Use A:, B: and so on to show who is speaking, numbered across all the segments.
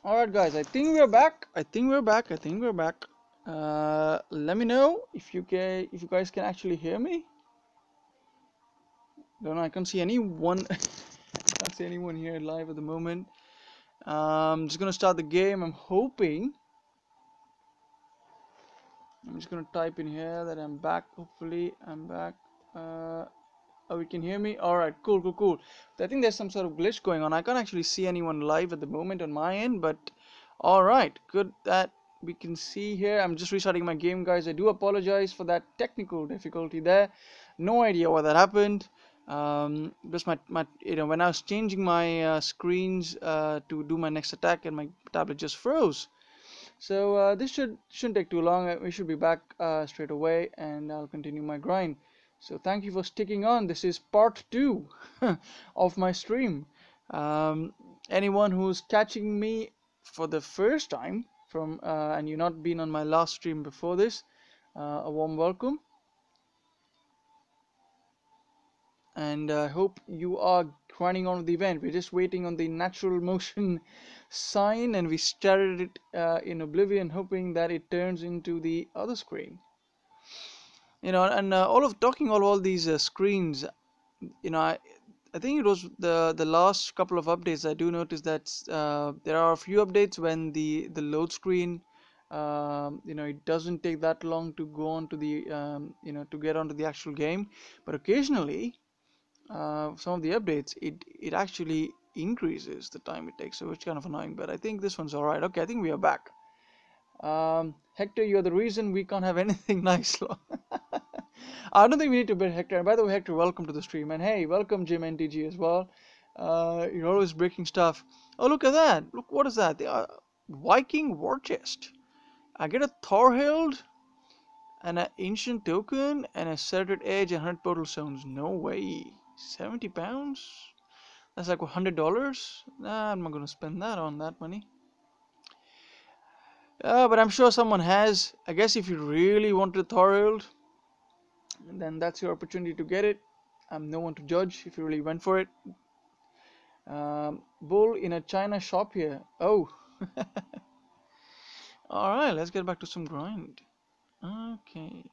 A: Alright guys, I think we're back. Let me know if you guys can actually hear me. Don't know, I can't see anyone. Can't see anyone here live at the moment. Just gonna start the game. I'm just gonna type in here that I'm back. Hopefully I'm back. Uh, oh, you can hear me? Alright, cool. I think there's some sort of glitch going on. I can't actually see anyone live at the moment on my end, but alright, good that we can see here. I'm just restarting my game, guys. I do apologize for that technical difficulty there. No idea why that happened. Just my when I was changing my screens to do my next attack, and my tablet just froze. So this shouldn't take too long. We should be back straight away, and I'll continue my grind. So thank you for sticking on. This is part 2 of my stream. Anyone who's catching me for the first time from and you've not been on my last stream before this, a warm welcome. And I hope you are grinding on with the event. We're just waiting on the natural motion sign, and we started it in Oblivion, hoping that it turns into the other screen. And all these screens, I think it was the last couple of updates. I do notice that there are a few updates when the load screen, it doesn't take that long to go on to the to get onto the actual game, but occasionally some of the updates, it actually increases the time it takes, so it's kind of annoying. But I think this one's all right. Okay, I think we are back. Hector, you're the reason we can't have anything nice. I don't think we need to bet Hector. And by the way, Hector, welcome to the stream. And hey, welcome Jim NTG as well. You're always breaking stuff. Oh, look at that. Look, what is that? The Viking War Chest. I get a Thorhild and an Ancient Token and a Serrated Edge and 100 Portal Stones. No way. 70 pounds? That's like $100? Nah, I'm not gonna spend that on that money. But I'm sure someone has. I guess if you really wanted Thorhild, then that's your opportunity to get it. I'm no one to judge if you really went for it. Bull in a China shop here. Oh. Alright, let's get back to some grind. Okay.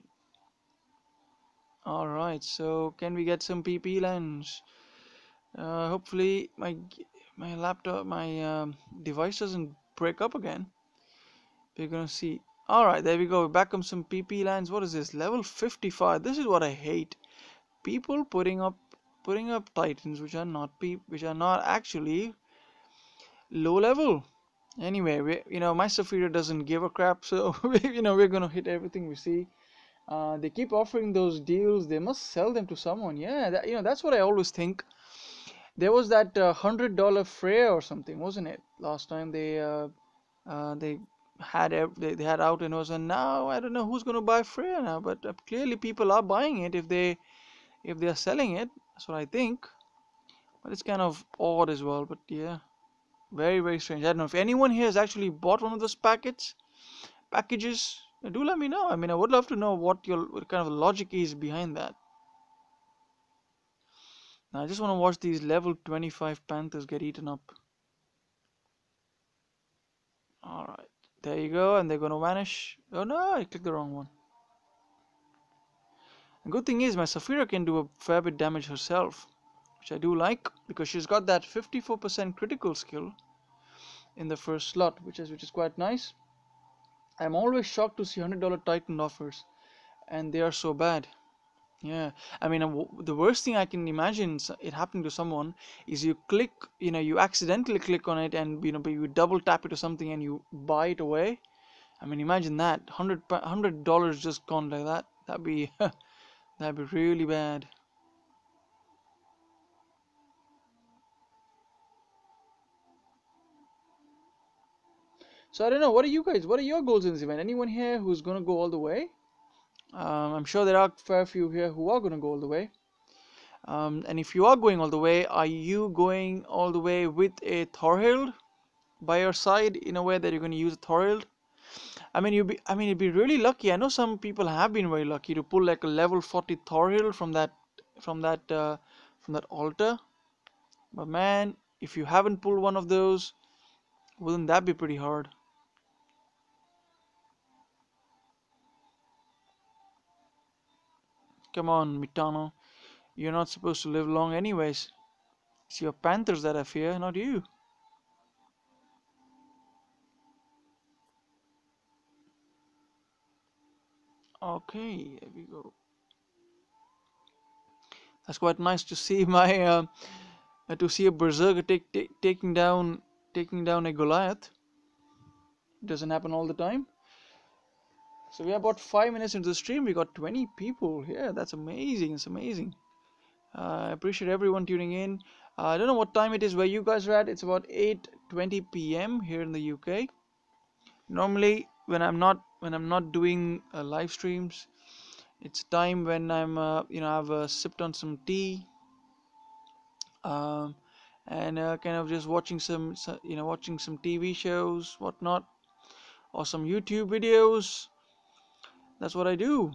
A: Alright, so can we get some PP lands? Hopefully my laptop, my device doesn't break up again. We're gonna see. Alright, there we go. Back comes some PP lands. What is this? Level 55. This is what I hate. People putting up titans which are not actually low level. Anyway, my Saphira doesn't give a crap, so we're gonna hit everything we see. They keep offering those deals. They must sell them to someone. Yeah, that's what I always think. There was that $100 Freya or something, wasn't it? Last time they they had out, and was, and now I don't know who's going to buy Freya now, but clearly people are buying it if they are selling it. That's what I think. But it's kind of odd as well. But yeah, very strange. I don't know if anyone here has actually bought one of those packages. Do let me know. I mean, I would love to know what kind of logic is behind that. Now I just want to watch these level 25 Panthers get eaten up. Alright, there you go, and they're gonna vanish. Oh no, I clicked the wrong one. The good thing is my Saphira can do a fair bit damage herself, which I do like, because she's got that 54% critical skill in the first slot, which is quite nice. I'm always shocked to see $100 Titan offers, and they are so bad. Yeah, I mean, the worst thing I can imagine it happening to someone is you accidentally click on it, and you double tap it or something, and you buy it away. I mean, imagine that $100 just gone like that. That'd be that'd be really bad. So I don't know. What are your goals in this event? Anyone here who's gonna go all the way? I'm sure there are a fair few here who are gonna go all the way. And if you are going all the way, are you going all the way with a Thorhild by your side, in a way that you're going to use a Thorhild? I mean, you'd be really lucky. I know some people have been very lucky to pull like a level 40 Thorhild from that altar. But man, if you haven't pulled one of those, Wouldn't that be pretty hard? Come on, Mitano. You're not supposed to live long anyways. It's your Panthers that I fear, not you. Okay, there we go. That's quite nice to see my to see a berserker taking down a Goliath. It doesn't happen all the time. So we are about 5 minutes into the stream. We got 20 people here. That's amazing. It's amazing. I appreciate everyone tuning in. I don't know what time it is where you guys are at. It's about 8:20 p.m. here in the UK. Normally, when I'm not doing live streams, it's time when I'm I've sipped on some tea, um, and kind of just watching watching some TV shows, whatnot, or some YouTube videos. That's what I do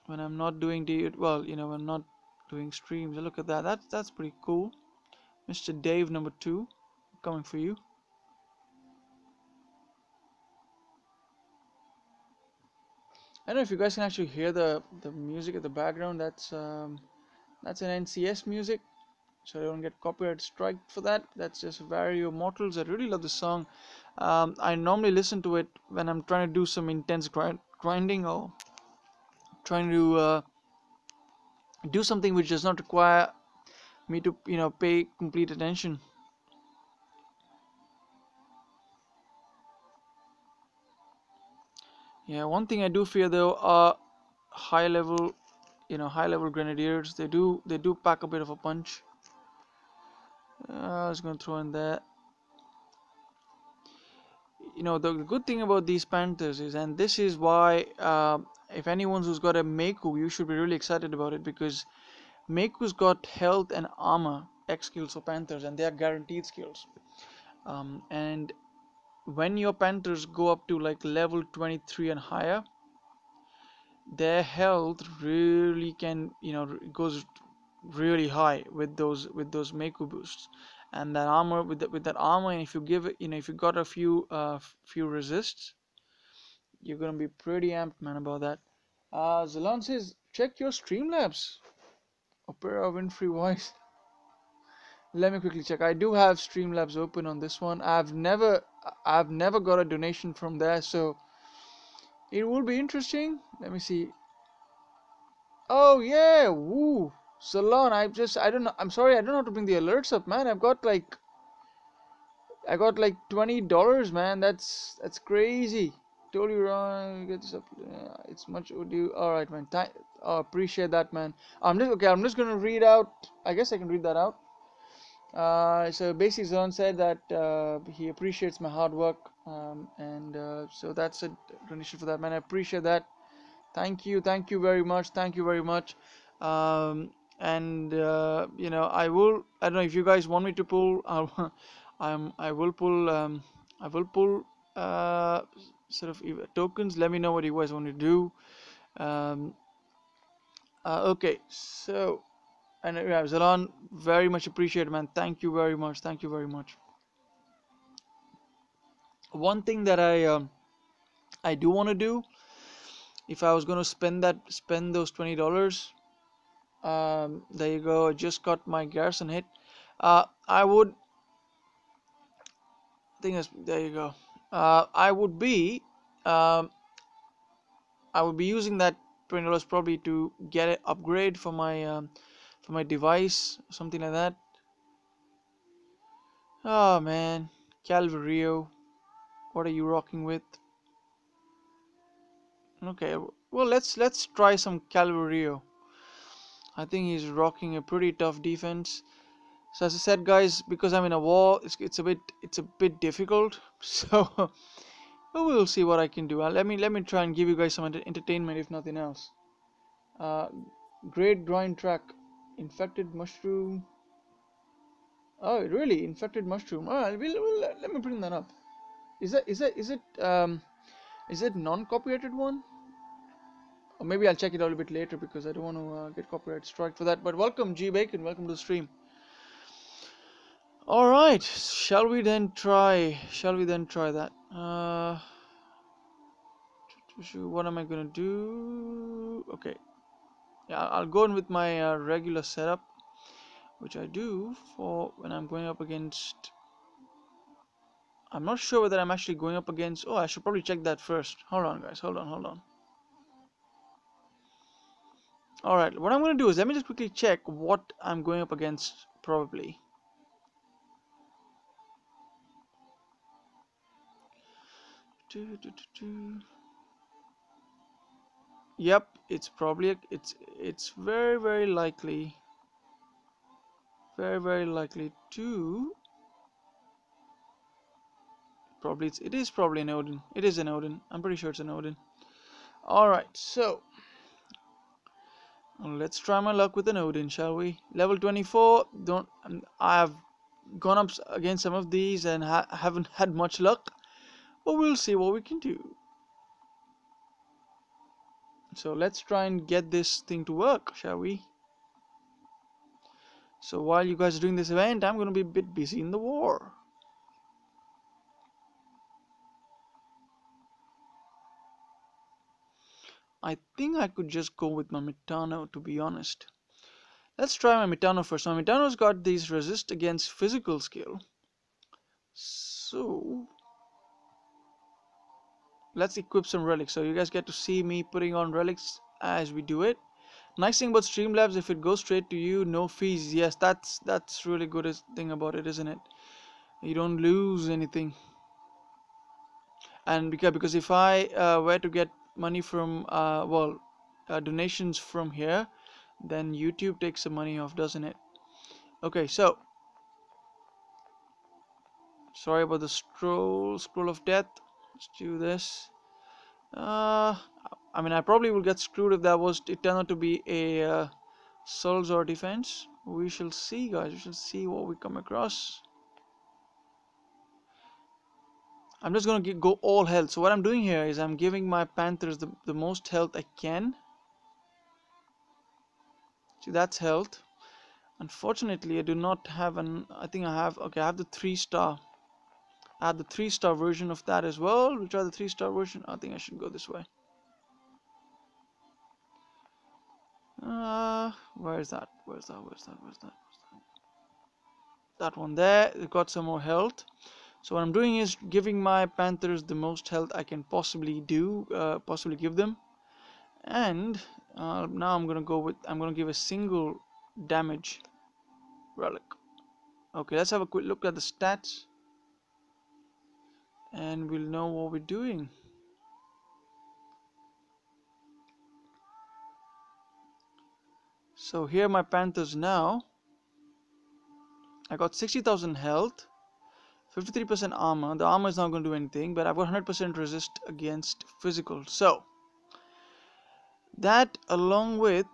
A: when I'm not doing when I'm not doing streams. Look at that. That's pretty cool. Mr. Dave number 2 coming for you. I don't know if you guys can actually hear the music at the background. That's an NCS music, so I don't get copyright strike for that. That's just Vario Mortals. I really love the song. I normally listen to it when I'm trying to do some intense grinding or trying to do something which does not require me to pay complete attention. Yeah, one thing I do fear though are high level high level grenadiers. They do pack a bit of a punch. I was gonna throw in that. The good thing about these Panthers is, and this is why if anyone who's got a Meku, you should be really excited about it, because Meku's got health and armor X skills for Panthers, and they are guaranteed skills. And when your Panthers go up to like level 23 and higher, their health really can goes really high with those Meku boosts, and that armor with that armor. And if you give it, if you got a few resists, you're gonna be pretty amped, man, about that. Zalon says, check your Streamlabs. Opera Winfrey voice. Let me quickly check. I do have Streamlabs open on this one. I've never got a donation from there, so it will be interesting. Let me see. Oh yeah, woo. Salon, I don't know. I'm sorry, I don't know how to bring the alerts up, man. I got like $20, man. That's crazy. Totally wrong. Get this up. It's much audio. All right, man. Appreciate that, man. I'm just gonna read out. I guess I can read that out. So basically, Zone said that he appreciates my hard work, and so that's a donation for that, man. I appreciate that. Thank you very much. Thank you very much. Um, and I will. I don't know if you guys want me to pull. I will pull. I will pull sort of tokens. Let me know what you guys want to do. Um, okay, so and yeah, Zalan, very much appreciated, man. Thank you very much. Thank you very much. One thing that I do want to do, if I was going to spend those $20. There you go. I just got my garrison hit. I would think there you go. I would be um, I would be using that $20 probably to get an upgrade for my device, something like that. Oh man, Calvario, what are you rocking with? Okay, well let's try some Calvario. I think he's rocking a pretty tough defense. So as I said, guys, because I'm in a war, it's a bit difficult. So we'll see what I can do. Let me try and give you guys some entertainment, if nothing else. Uh, Great grind track, infected mushroom. Oh, really? Infected mushroom. All right, let me bring that up. Is it non-copyrighted one? Or maybe I'll check it out a bit later because I don't want to get copyright strike for that. But welcome, G Bacon. Welcome to the stream. All right, shall we then try that? What am I gonna do? Okay, yeah, I'll go in with my regular setup, which I do for when I'm going up against. I'm not sure whether I'm actually going up against. Oh, I should probably check that first. Hold on, guys. Hold on. All right, what I'm gonna do is let me just quickly check what I'm going up against. Probably. Yep, it's probably it's very likely, very likely to. Probably it is probably an Odin. It is an Odin. I'm pretty sure it's an Odin. All right, so let's try my luck with an Odin, shall we? Level 24. Don't I have gone up against some of these and haven't had much luck, but we'll see what we can do. So let's try and get this thing to work, shall we? So while you guys are doing this event, I'm going to be a bit busy in the war. I think I could just go with my Metano, to be honest. Let's try my Metano first. My Metano's got these resist against physical skill. So let's equip some relics. So you guys get to see me putting on relics as we do it. Nice thing about Streamlabs, if it goes straight to you, no fees. Yes, that's really good thing about it, isn't it? You don't lose anything. And because if I were to get money from donations from here, then YouTube takes some money off, doesn't it? Okay, so sorry about the scroll of death. Let's do this. I mean, I probably will get screwed if that was it turned out to be a souls or defense. We shall see, guys. We shall see what we come across. I'm just gonna go all health. So what I'm doing here is I'm giving my panthers the most health I can. See, that's health. Unfortunately, I do not have an. I think I have. Okay, I have the 3-star. I have the 3-star version of that as well. We'll try the 3-star version. I think I should go this way. Where is that? Where's that? That one there. It got some more health. So what I'm doing is giving my panthers the most health I can possibly give them. And now I'm gonna give a single damage relic. Okay, let's have a quick look at the stats, and we'll know what we're doing. So here are my panthers now. I got 60,000 health, 53% armor. The armor is not going to do anything, but I've got 100% resist against physical. So that, along with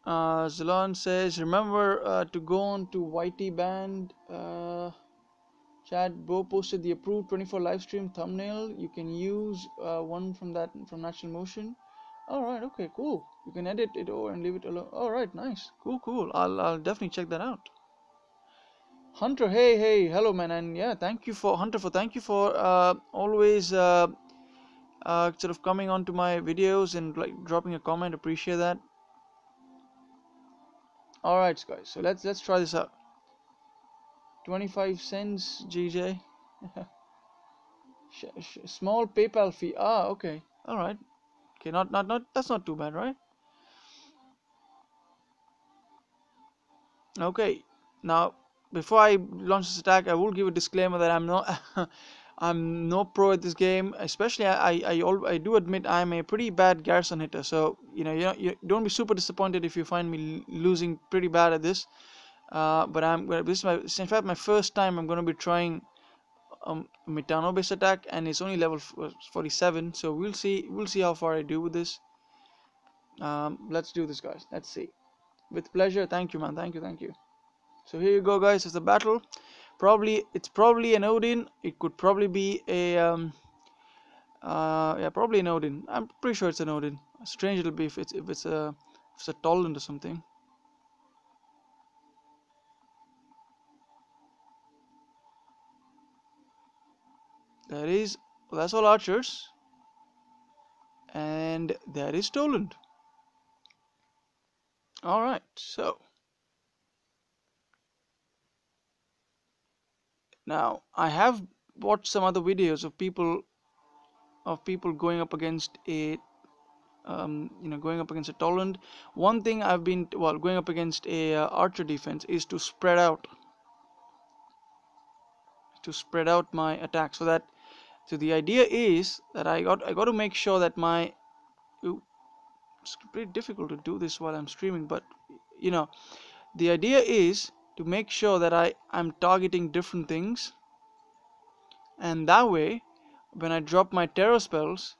A: Zalon says, remember to go on to YT band. Chad Bo posted the approved 24 live stream thumbnail. You can use one from Natural Motion. All right, okay, cool. You can edit it over and leave it alone. All right, nice, cool. I'll definitely check that out. Hunter, hey, hello, man, and yeah, thank you for always sort of coming onto my videos and like dropping a comment. Appreciate that. All right, guys, so let's try this out. 25 cents, GJ. Small PayPal fee. Ah, okay. All right. Okay, not that's not too bad, right? Okay. Now, before I launch this attack, I will give a disclaimer that I'm not I'm no pro at this game. Especially, I do admit I'm a pretty bad Garrison hitter. So you don't be super disappointed if you find me losing pretty bad at this. But this is in fact my first time I'm going to be trying Metano based attack, and it's only level 47. So we'll see how far I do with this. Let's do this, guys. Let's see. With pleasure. Thank you, man. Thank you. So here you go, guys. It's a battle. It's probably an Odin. It could probably be a yeah, probably an Odin. I'm pretty sure it's an Odin. Strange it'll be if it's a Toland or something. That is, that's all archers. And that is stolen. Alright, so now I have watched some other videos of people going up against a going up against a Toland. One thing I've been going up against a archer defense is to spread out my attack, so that the idea is that I got to make sure that my ooh, it's pretty difficult to do this while I'm streaming, but you know the idea is to make sure that I'm targeting different things, and that way when I drop my terror spells,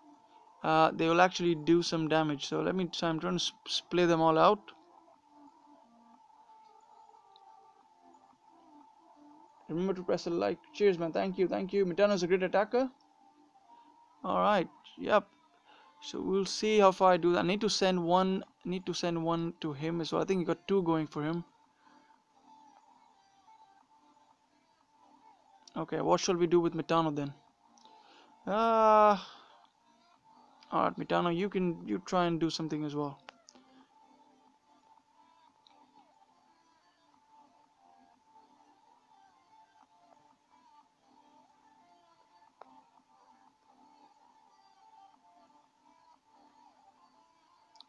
A: they will actually do some damage. So I'm trying to play them all out. Remember to press a like. Cheers, man. Thank you, thank you. Mitano's a great attacker. All right, yep. So we'll see how far I do that. I need to send one. To him as well. I think he got two going for him. Okay, what shall we do with Mitano then? All right, Mitano, you try and do something as well.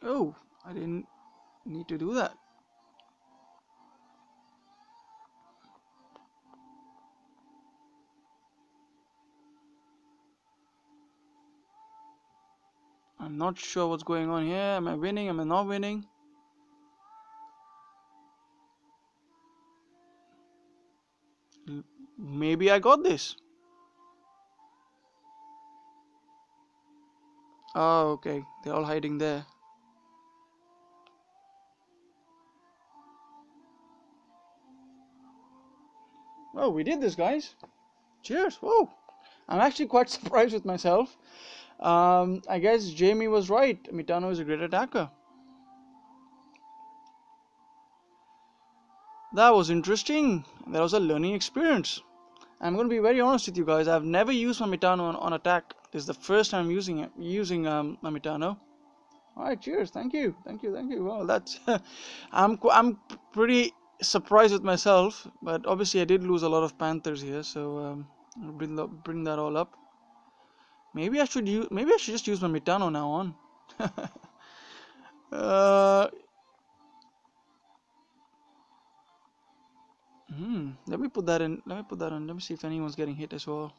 A: Oh, I didn't need to do that. I'm not sure what's going on here. Am I winning? Am I not winning? Maybe I got this. Oh, okay. They're all hiding there. Oh, we did this, guys. Cheers. Whoa. I'm actually quite surprised with myself. I guess Jamie was right. Mitano is a great attacker. That was interesting. That was a learning experience. I'm going to be very honest with you guys. I've never used my Mitano on attack. This is the first time using my Mitano. All right, cheers. Thank you, thank you, thank you. Well, that's I'm pretty surprised with myself, but obviously I did lose a lot of Panthers here, so I'll bring that all up. Maybe I should just use my Mitano now on. uh, Let me put that in. Let me put that on. Let me see if anyone's getting hit as well.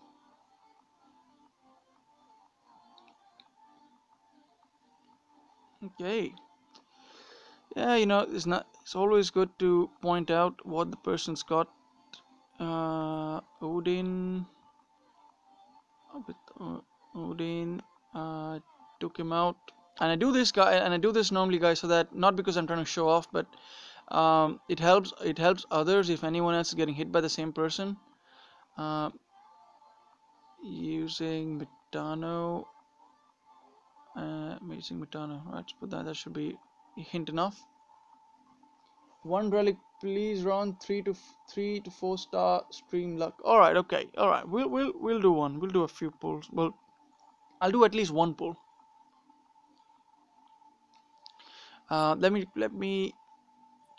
A: Okay. Yeah, it's always good to point out what the person's got. Odin, Odin, took him out, and I do this normally, guys, so that not because I'm trying to show off, but it helps others if anyone else is getting hit by the same person. Uh, using Mitano, Right, let's put that. That should be hint enough. One relic, please. Run 3 to 4 star stream luck. All right, okay, all right. We'll do one. We'll do a few pulls. Well, I'll do at least one pull. Let me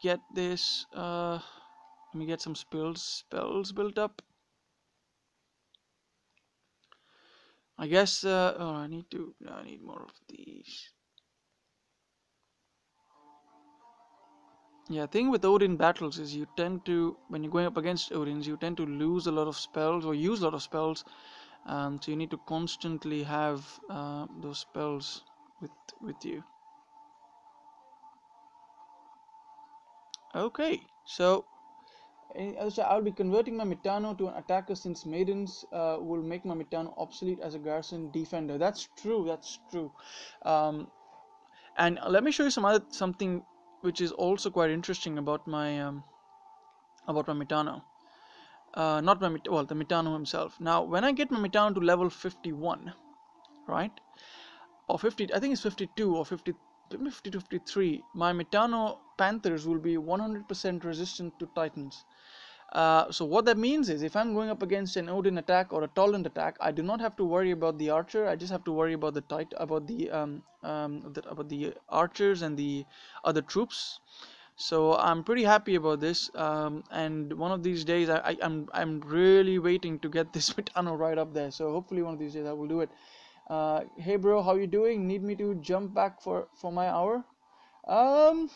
A: get this. Let me get some spells built up. I guess. Oh, I need more of these. Yeah, thing with Odin battles is you tend to, when you're going up against Odins, you tend to lose a lot of spells or use a lot of spells. So you need to constantly have those spells with you. Okay, so I'll be converting my Mitano to an attacker, since maidens will make my Mitano obsolete as a garrison defender. That's true. That's true. And let me show you something which is also quite interesting about my Mitano. Not my the Mitano himself. Now, when I get my Mitano to level 51, right, or 50, I think it's 52 or 50 to 53, my Mitano Panthers will be 100% resistant to Titans. So what that means is, if I'm going up against an Odin attack or a Toland attack, I do not have to worry about the archer. I just have to worry about about the archers and the other troops. So I'm pretty happy about this. And one of these days, I'm really waiting to get this Mitano right up there. So hopefully one of these days I will do it. Hey bro, how you doing? Need me to jump back for my hour? Um,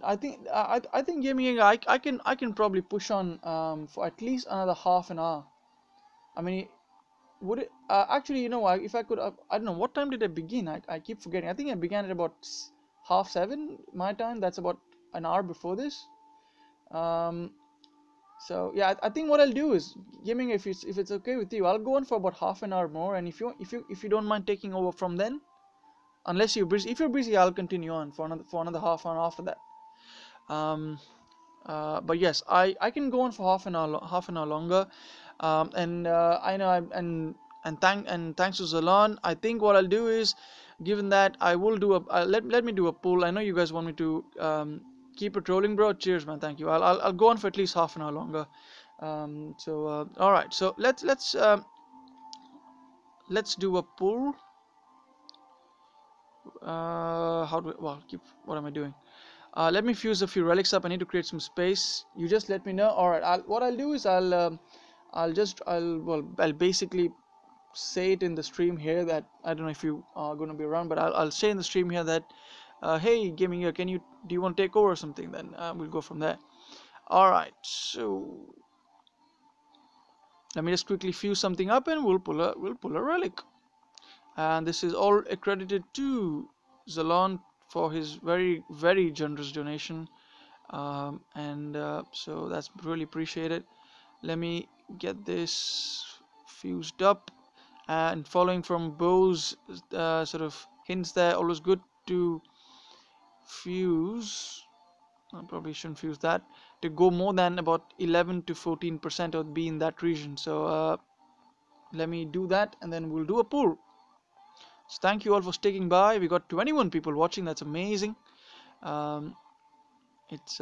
A: I think gaming, I can probably push on for at least another half an hour. I mean, would it actually, if I could, I don't know, what time did I begin? I keep forgetting. I think I began at about half seven my time. That's about an hour before this. Um, so yeah, I think what I'll do is, gaming, if it's okay with you, I'll go on for about half an hour more, and if you don't mind taking over from then, unless you're busy. If you're busy, I'll continue on for another half an hour after that. Um, but yes, I can go on for half an hour longer. And I know thanks to Zalan. I think what I'll do is, given that I will do a let me do a poll. I know you guys want me to keep it rolling, bro. Cheers, man. Thank you. I'll go on for at least half an hour longer. All right. So let's do a poll. How do well keep what am I doing? Let me fuse a few relics up. I need to create some space. You just let me know. All right. What I'll do is I'll basically say it in the stream here that I don't know if you are going to be around, but I'll say in the stream here that hey, gaming here, do you want to take over or something? Then we'll go from there. All right. So let me just quickly fuse something up, and we'll pull a relic. And this is all accredited to Zalon for his very, very generous donation. So that's really appreciated. Let me get this fused up, and following from Bo's sort of hints there, always good to fuse. I probably shouldn't fuse that, to go more than about 11 to 14% or be in that region. So let me do that, and then we'll do a pull. So thank you all for sticking by. We got 21 people watching. That's amazing. Um, it's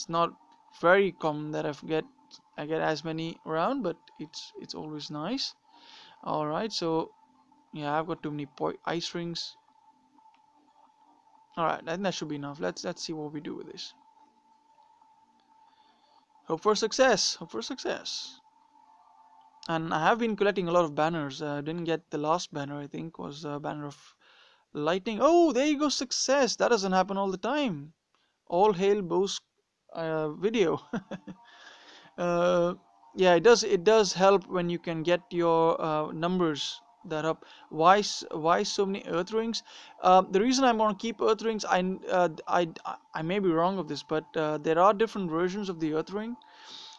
A: not very common that I get as many around, but it's always nice. All right, so yeah, I've got too many ice rings. All right, I think that should be enough. Let's see what we do with this. Hope for success. Hope for success. And I have been collecting a lot of banners. I didn't get the last banner. I think was a banner of lightning. Oh, there you go, success. That doesn't happen all the time. All hail Bo's video. uh, yeah, it does help when you can get your numbers that up. Why so many earth rings? The reason I'm going to keep earth rings, I may be wrong of this, but there are different versions of the earth ring.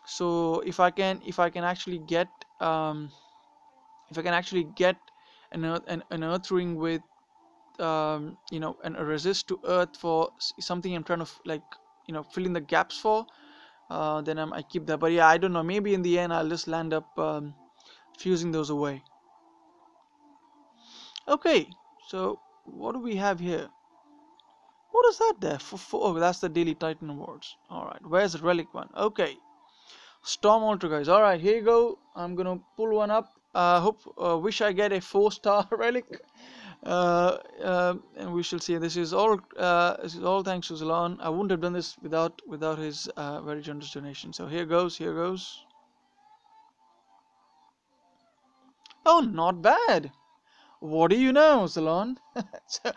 A: So if I can actually get um, if I can actually get an earth ring with a resist to earth for something I'm trying to like fill in the gaps for, then I keep that. But yeah, I don't know, maybe in the end I'll just land up fusing those away. Okay, so what do we have here? What is that there oh, that's the daily Titan awards. All right, where's the relic one? Okay, Storm Ultra, guys. All right, here you go. I'm gonna pull one up. Wish I get a 4-star relic. And we shall see. This is all thanks to Zalon. I wouldn't have done this without his very generous donation. So here goes. Here goes. Oh, not bad. What do you know, Zalon? So,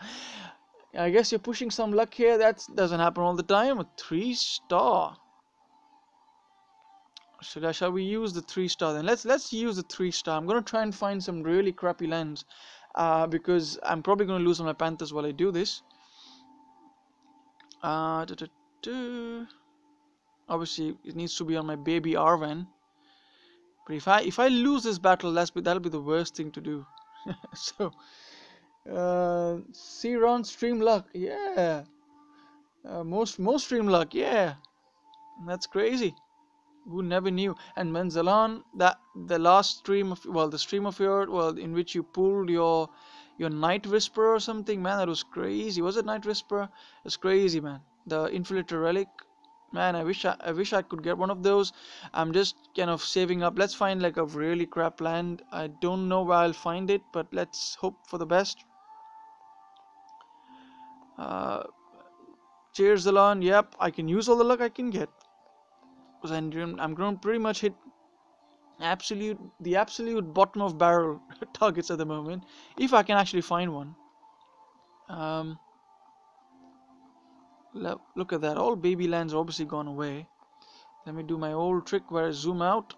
A: I guess you're pushing some luck here. That doesn't happen all the time. A 3-star. Shall we use the 3-star then? Let's use the 3-star. I'm gonna try and find some really crappy lands, because I'm probably gonna lose on my Panthers while I do this. Obviously, it needs to be on my baby Arven. But if I lose this battle, that'll be the worst thing to do. So, Seron stream luck, yeah. Most stream luck, yeah. That's crazy. Who never knew? And Menzalan, that the last stream of the stream of in which you pulled your Night Whisperer or something, man, that was crazy. Was it Night Whisperer? It's crazy, man. The Infiltrator relic, Man, I wish I could get one of those. I'm just kind of saving up. Let's find like a really crap land. I don't know where I'll find it, but let's hope for the best. Uh, Cheers, Alon. Yep, I can use all the luck I can get because I'm going to pretty much hit the absolute bottom of barrel targets at the moment, if I can actually find one. Um, Look at that. All baby lands are obviously gone away. Let me do my old trick where I zoom out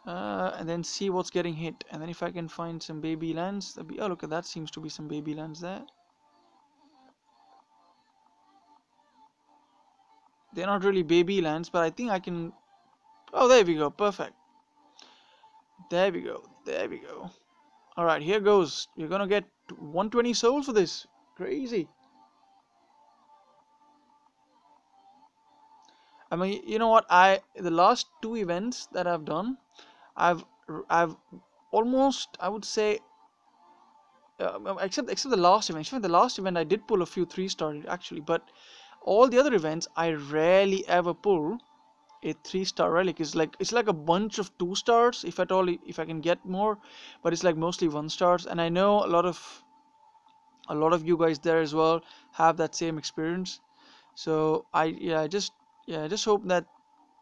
A: and then see what's getting hit. And then if I can find some baby lands, oh, look at that. Seems to be some baby lands there. They're not really baby lands, but I think I can. Oh, there we go. Perfect. There we go. There we go. All right, here goes. You're gonna get 120 souls for this. Crazy. I mean, you know what? The last two events that I've done, I've I've almost, I would say, except the last event. Except the last event, I did pull a few 3-star actually, but all the other events, I rarely ever pull a 3-star relic. It's like a bunch of 2 stars, if at all, if I can get more, but it's like mostly 1 stars. And I know a lot of you guys there as well have that same experience. So I just hope that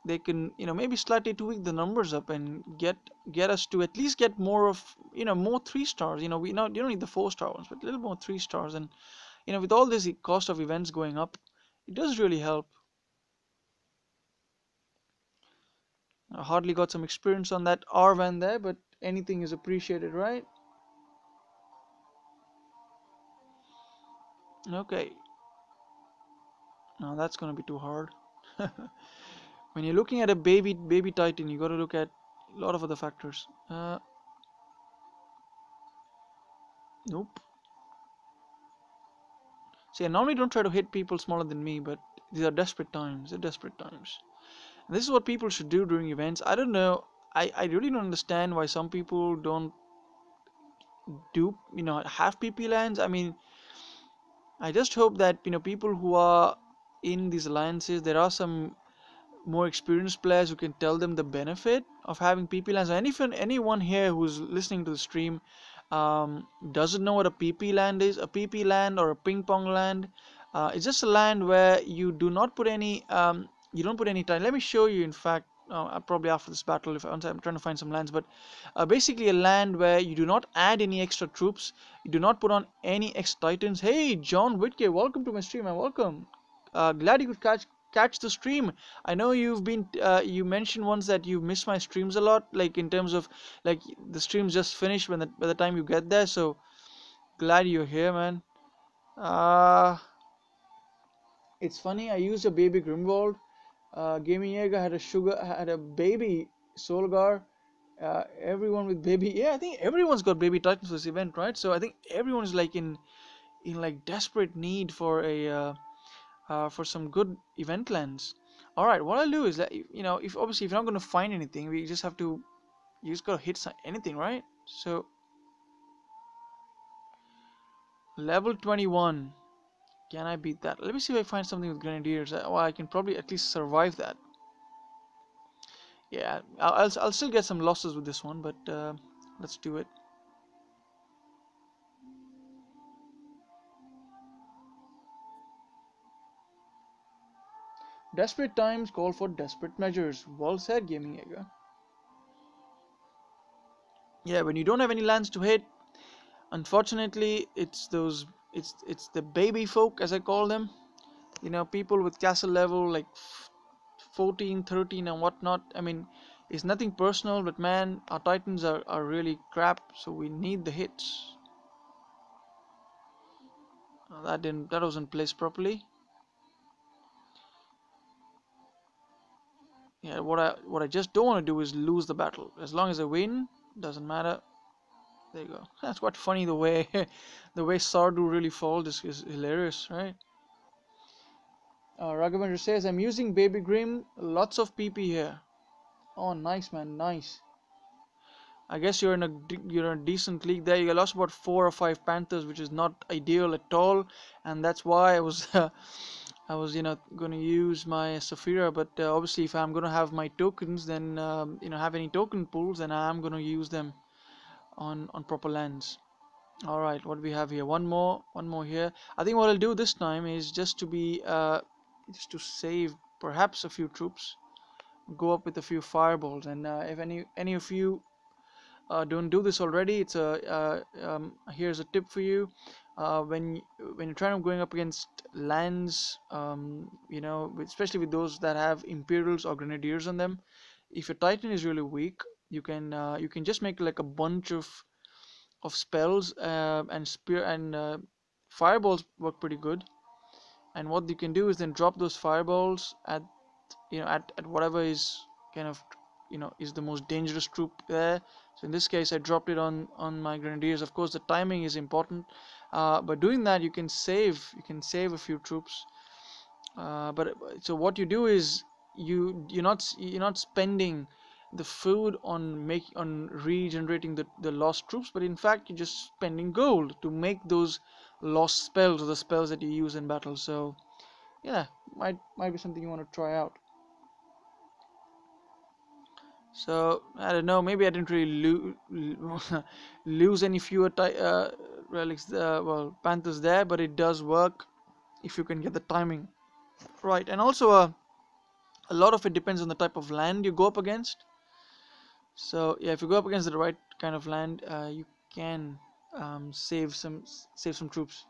A: they can, maybe slightly tweak the numbers up and get us to at least get more of, more 3 stars. We not you don't need the 4-star ones, but a little more 3 stars. And with all this cost of events going up, it does really help. I hardly got some experience on that Arvan there, but anything is appreciated, right? Okay, now that's gonna be too hard. When you're looking at a baby Titan, you got to look at a lot of other factors. Nope. See, I normally don't try to hit people smaller than me, but these are desperate times. They're desperate times. And this is what people should do during events. I don't know. I really don't understand why some people don't do, have PP lands. I mean, I just hope that, people who are in these alliances, there are some more experienced players who can tell them the benefit of having PP lands. And if anyone here who's listening to the stream doesn't know what a PP land is, a PP land or a ping pong land, it's just a land where you don't put any time. Let me show you. In fact, probably after this battle, if once I'm trying to find some lands, but basically a land where you do not add any extra troops, you do not put on any extra titans. Hey, John Whitke, welcome to my stream, and welcome. Glad you could catch the stream. I know you mentioned once that you miss my streams a lot, like in terms of like the streams just finished by the time you get there. So glad you're here, man. Uh it's funny. I used a baby Grimwald. Gaming Jaeger had a baby Solgar. Everyone with baby, yeah, I think everyone's got baby Titans for this event, right? So I think everyone is like in like desperate need for a for some good event lands. All right, what I'll do is that if obviously if you're not going to find anything, we just have to you just gotta hit anything, right? So level 21. Can I beat that? Let me see if I find something with grenadiers. Well, I can probably at least survive that. Yeah, I'll still get some losses with this one, but let's do it. Desperate times call for desperate measures. Well said, Gaming Jaeger. Yeah, when you don't have any lands to hit, unfortunately, it's the baby folk, as I call them. People with castle level like 14, 13 and whatnot. I mean, it's nothing personal, but man, our titans are really crap, so we need the hits. That wasn't placed properly. Yeah, what I just don't want to do is lose the battle. As long as I win, doesn't matter. There you go. That's quite funny the way the way Sardu really falls is hilarious, right? Raghavendra says, I'm using Baby Grim, lots of PP here. Oh, nice, man, nice. I guess you're in a decent league there. You lost about 4 or 5 Panthers, which is not ideal at all, and that's why I was I was, going to use my Saphira, but obviously, if I'm going to have my tokens, then have any token pools, then I'm going to use them on proper lands. All right, what do we have here? One more here. I think what I'll do this time is just to save perhaps a few troops, go up with a few fireballs, and if any of you don't do this already, here's a tip for you. When you're trying to going up against lands, especially with those that have Imperials or Grenadiers on them, if your Titan is really weak, you can just make like a bunch of spells, and spear and fireballs work pretty good. And what you can do is then drop those fireballs at whatever is kind of is the most dangerous troop there. So in this case I dropped it on my Grenadiers. Of course the timing is important, but doing that you can save a few troops. But so what you do is you're not spending the food on regenerating the lost troops, but in fact you're just spending gold to make those lost spells or the spells that you use in battle. So yeah, might be something you want to try out. So I don't know. Maybe I didn't really lose any fewer relics, panthers there, but it does work if you can get the timing right. And also, a lot of it depends on the type of land you go up against. So yeah, if you go up against the right kind of land, you can save some troops.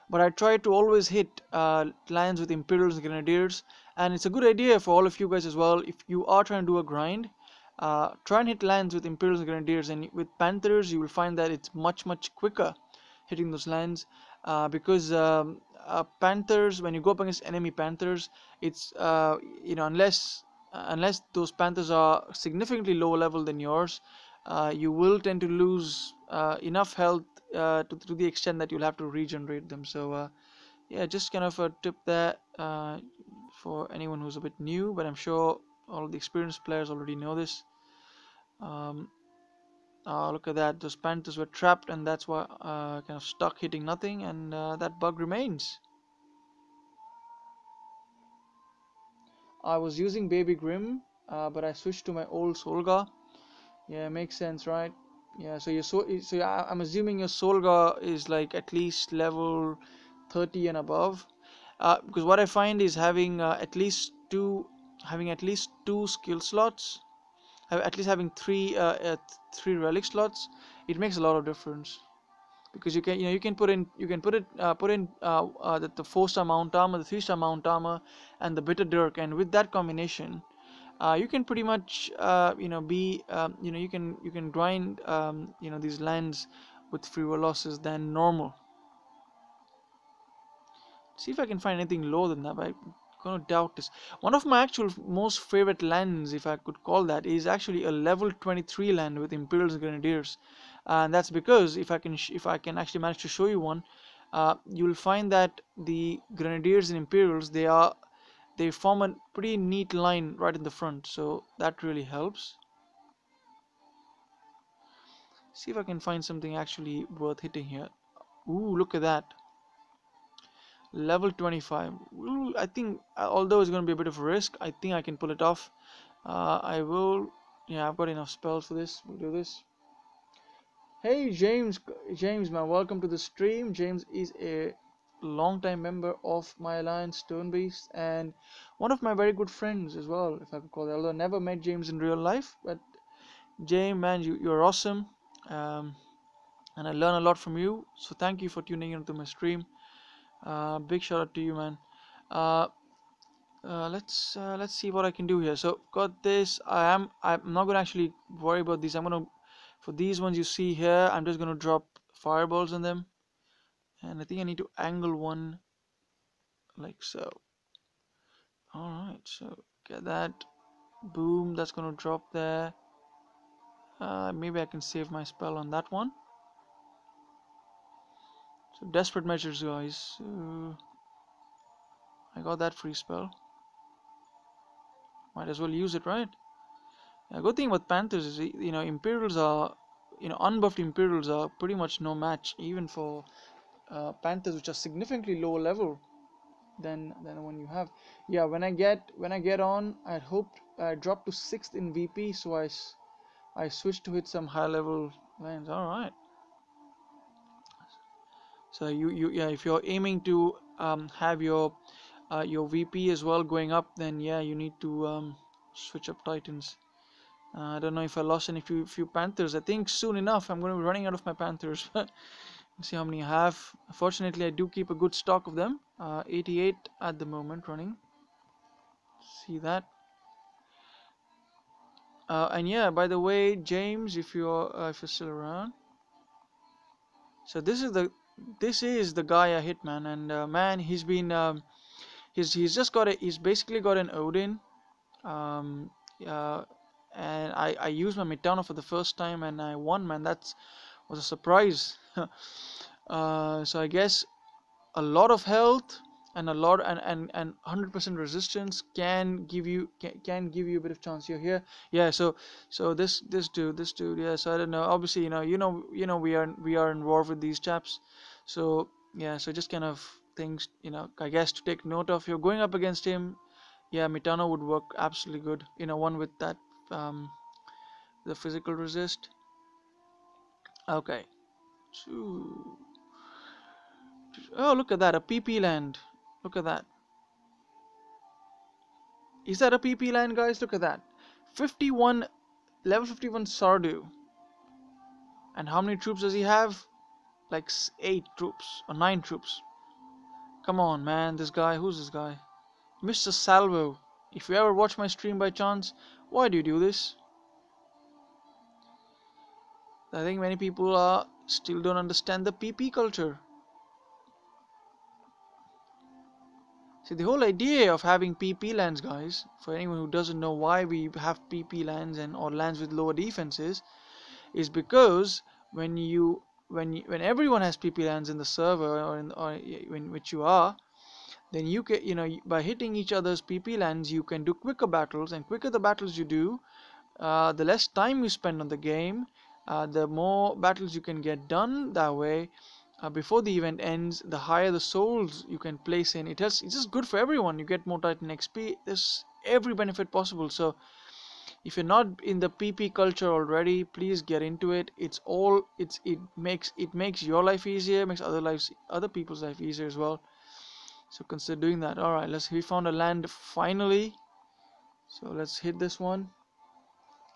A: But I try to always hit lands with Imperials and Grenadiers, and it's a good idea for all of you guys as well. If you are trying to do a grind, try and hit lands with Imperials and Grenadiers, and with Panthers you will find that it's much quicker hitting those lands, because Panthers, when you go up against enemy Panthers, it's unless those Panthers are significantly lower level than yours, you will tend to lose enough health to the extent that you'll have to regenerate them. So yeah, just kind of a tip there for anyone who's a bit new, but I'm sure all the experienced players already know this. um, Look at that, those Panthers were trapped, and that's why kind of stuck hitting nothing, and that bug remains. I was using Baby Grim, but I switched to my old Solga. Yeah, makes sense, right? Yeah, so yeah, I'm assuming your Solga is like at least level 30 and above. Because what I find is having at least two skill slots, at least having three relic slots, it makes a lot of difference. Because you can put in the 4-star mount armor, the 3-star mount armor, and the bitter dirk, and with that combination, you can pretty much be you can grind these lands with fewer losses than normal. See if I can find anything lower than that, but I'm gonna doubt this. One of my actual most favorite lands, if I could call that, is actually a level 23 land with Imperials and Grenadiers, and that's because if I can actually manage to show you one, you'll find that the Grenadiers and Imperials, they form a pretty neat line right in the front, so that really helps. See if I can find something actually worth hitting here. Ooh, look at that. Level 25. Ooh, I think, although it's going to be a bit of a risk, I think I can pull it off. I will. Yeah, I've got enough spells for this. We'll do this. Hey, James, man, welcome to the stream. James is a long-time member of my alliance, Stone Beast, and one of my very good friends as well, if I could call it. Although I never met James in real life, but James, man, you're awesome. Um, and I learn a lot from you. So thank you for tuning into my stream. Big shout out to you, man. Uh, let's see what I can do here. So got this. I'm not gonna actually worry about these. I'm gonna For these ones you see here, I'm just gonna drop fireballs on them, and I think I need to angle one like so. All right, so get that. Boom. That's gonna drop there. Maybe I can save my spell on that one. So desperate measures, guys. I got that free spell. Might as well use it, right? A good thing about Panthers is, Imperials are, unbuffed Imperials are pretty much no match, even for Panthers, which are significantly lower level. than the one you have. Yeah, when I get on, I'd hoped I dropped to sixth in VP, so I switched to hit some high level lands. All right. So you yeah, if you're aiming to have your VP as well going up, then yeah, you need to switch up Titans. I don't know if I lost any few Panthers. I think soon enough I'm going to be running out of my Panthers. Let's see how many I have. Fortunately, I do keep a good stock of them. 88 at the moment running. See that? And yeah, by the way, James, if you're still around, so this is the guy I hit, man, and man, he's just got he's basically got an Odin, um, uh, and I used my Mitana for the first time and I won, man. That was a surprise. So I guess a lot of health and a lot and 100% resistance can give you a bit of chance. You're here, yeah. So this dude, yeah. So I don't know. Obviously, we are in war with these chaps. So yeah. So just kind of things, I guess to take note of. You're going up against him. Yeah, Mitano would work absolutely good. One with that um the physical resist. Okay. Two. Oh, look at that, a PP land. Look at that. Is that a PP line, guys? Look at that. 51, level 51 Sardu. And how many troops does he have? Like 8 troops or 9 troops. Come on, man. This guy, who's this guy? Mr. Salvo. If you ever watch my stream by chance, why do you do this? I think many people still don't understand the PP culture. See, the whole idea of having PP lands, guys, for anyone who doesn't know why we have PP lands and or lands with lower defenses, is because when everyone has PP lands in the server or in which you are, then you can by hitting each other's PP lands you can do quicker battles, and quicker the battles you do, the less time you spend on the game, the more battles you can get done that way. Before the event ends, the higher the souls you can place in. It's just good for everyone. You get more Titan XP. There's every benefit possible. So if you're not in the PP culture already, please get into it. It makes your life easier, makes other people's life easier as well. So consider doing that. All right, we found a land finally. So let's hit this one.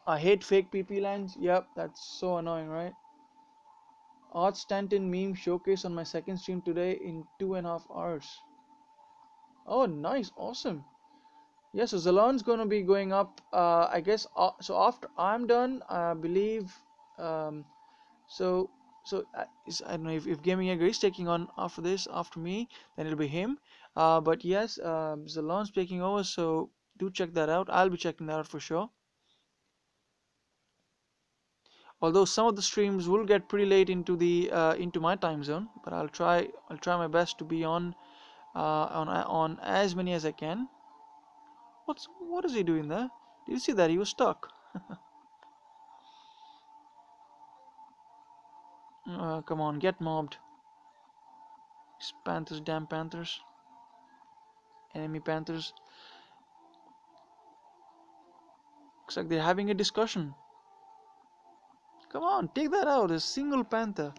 A: I hate fake PP lands. Yep, that's so annoying, right? Art Stanton meme showcase on my second stream today in 2.5 hours. Oh, nice, awesome. Yeah, so Zalon's gonna be going up. I guess. So after I'm done, I believe. Um, so I don't know if Gaming Egger is taking on after this, after me, then it'll be him. But yes, Zalon's taking over, so do check that out. I'll be checking that out for sure. Although some of the streams will get pretty late into my time zone, but I'll try my best to be on as many as I can. What is he doing there? Did you see that he was stuck? Come on, get mobbed. These Panthers, damn Panthers. Enemy Panthers. Looks like they're having a discussion. Come on, take that out. A single Panther.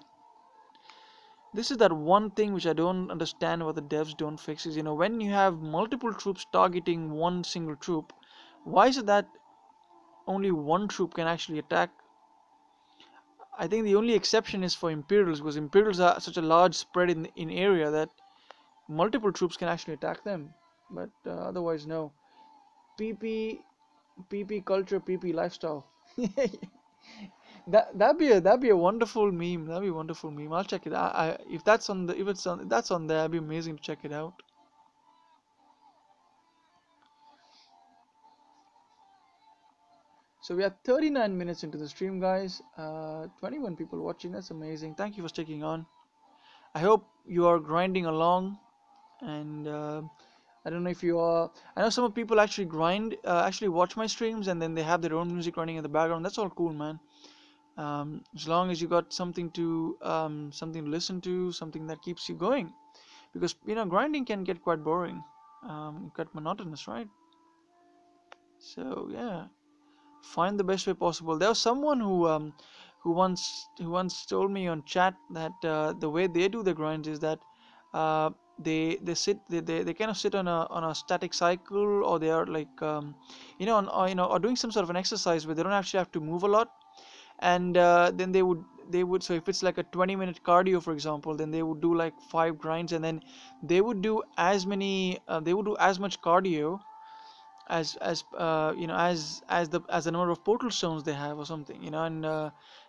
A: This is that one thing which I don't understand what the devs don't fix is, when you have multiple troops targeting one single troop, why is it that only one troop can actually attack? I think the only exception is for Imperials, because Imperials are such a large spread in area that multiple troops can actually attack them. But otherwise, no. PP PP culture, PP lifestyle. That'd be a wonderful meme. That'd be a wonderful meme. I'll check it out. If that's on there, it'd be amazing to check it out. So we are 39 minutes into the stream, guys. 21 people watching. That's amazing. Thank you for sticking on. I hope you are grinding along, and I don't know if you are. I know some people actually actually watch my streams, and then they have their own music running in the background. That's all cool, man. As long as you got something to listen to, something that keeps you going. because grinding can get quite boring, quite monotonous, right? So yeah, find the best way possible. There was someone who once told me on chat that the way they do the grinds is that uh, they kind of sit on a static cycle, or they are like or doing some sort of an exercise where they don't actually have to move a lot, and then they would, so if it's like a 20-minute cardio, for example, then they would do like 5 grinds, and then they would do as much cardio as the number of portal stones they have or something, and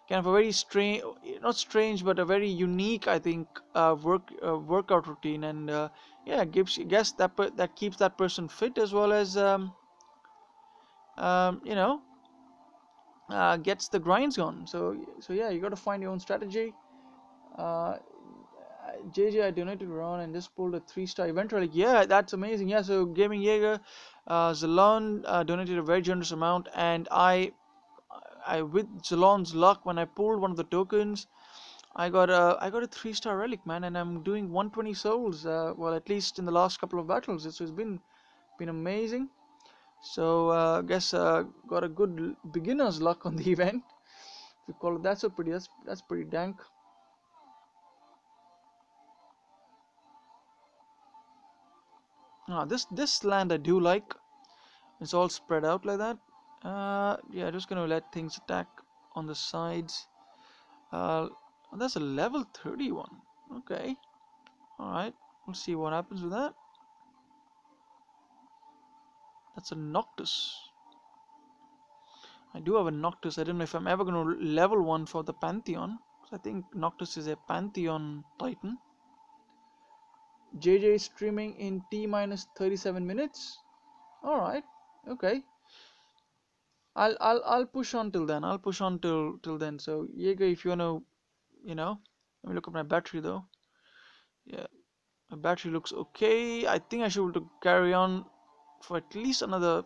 A: kind of a very strange, not strange, but a very unique, I think, workout routine. And yeah, gives, I guess, that keeps that person fit, as well as um, you know gets the grinds on. So yeah, you got to find your own strategy. uh, JJ, I donated around and just pulled a 3-star event relic. Yeah, that's amazing. Yeah, so Gaming Jaeger, Zalon donated a very generous amount, and with Zalon's luck, when I pulled one of the tokens, I got a 3-star relic, man, and I'm doing 120 souls. Well, at least in the last couple of battles, it's been amazing. So I guess got a good beginner's luck on the event. If you call it that, so that's pretty dank. This land I do like. It's all spread out like that. Yeah, just gonna let things attack on the sides. Uh, that's a level 31. Okay, all right. We'll see what happens with that. That's a Noctis. I do have a Noctis. I don't know if I'm ever gonna level one for the Pantheon. I think Noctis is a Pantheon Titan. JJ is streaming in T minus 37 minutes. All right. Okay. I'll push on till then. I'll push on till then. So Jaeger, if you wanna, let me look at my battery though. Yeah, my battery looks okay. I think I should be able to carry on for at least another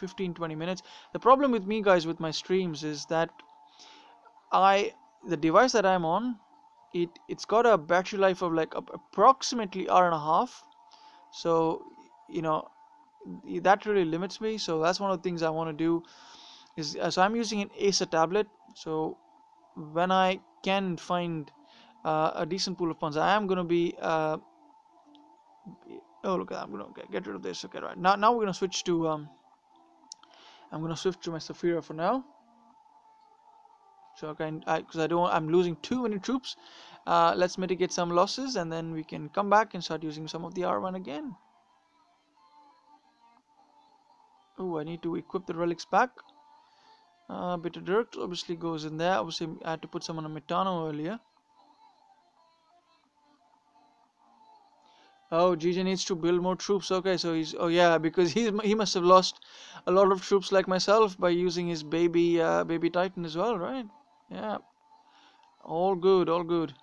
A: 15-20 minutes. The problem with me, guys, with my streams is that I the device that I'm on, it's got a battery life of like approximately hour and a half. So you know that really limits me. So that's one of the things I want to do is, so I'm using an Acer tablet. So when I can find a decent pool of funds, I am going to be oh, look at that. I'm going to get rid of this. Okay, right now we're going to switch to I'm going to switch to my Saphira for now. So okay, because I'm losing too many troops. Let's mitigate some losses, and then we can come back and start using some of the R1 again. Oh, I need to equip the relics back. Bitter Dirt obviously goes in there. Obviously, I had to put some on a Metano earlier. Oh, GJ needs to build more troops. Okay, so oh yeah, because he must have lost a lot of troops like myself by using his baby Titan as well, right? Yeah, all good, all good.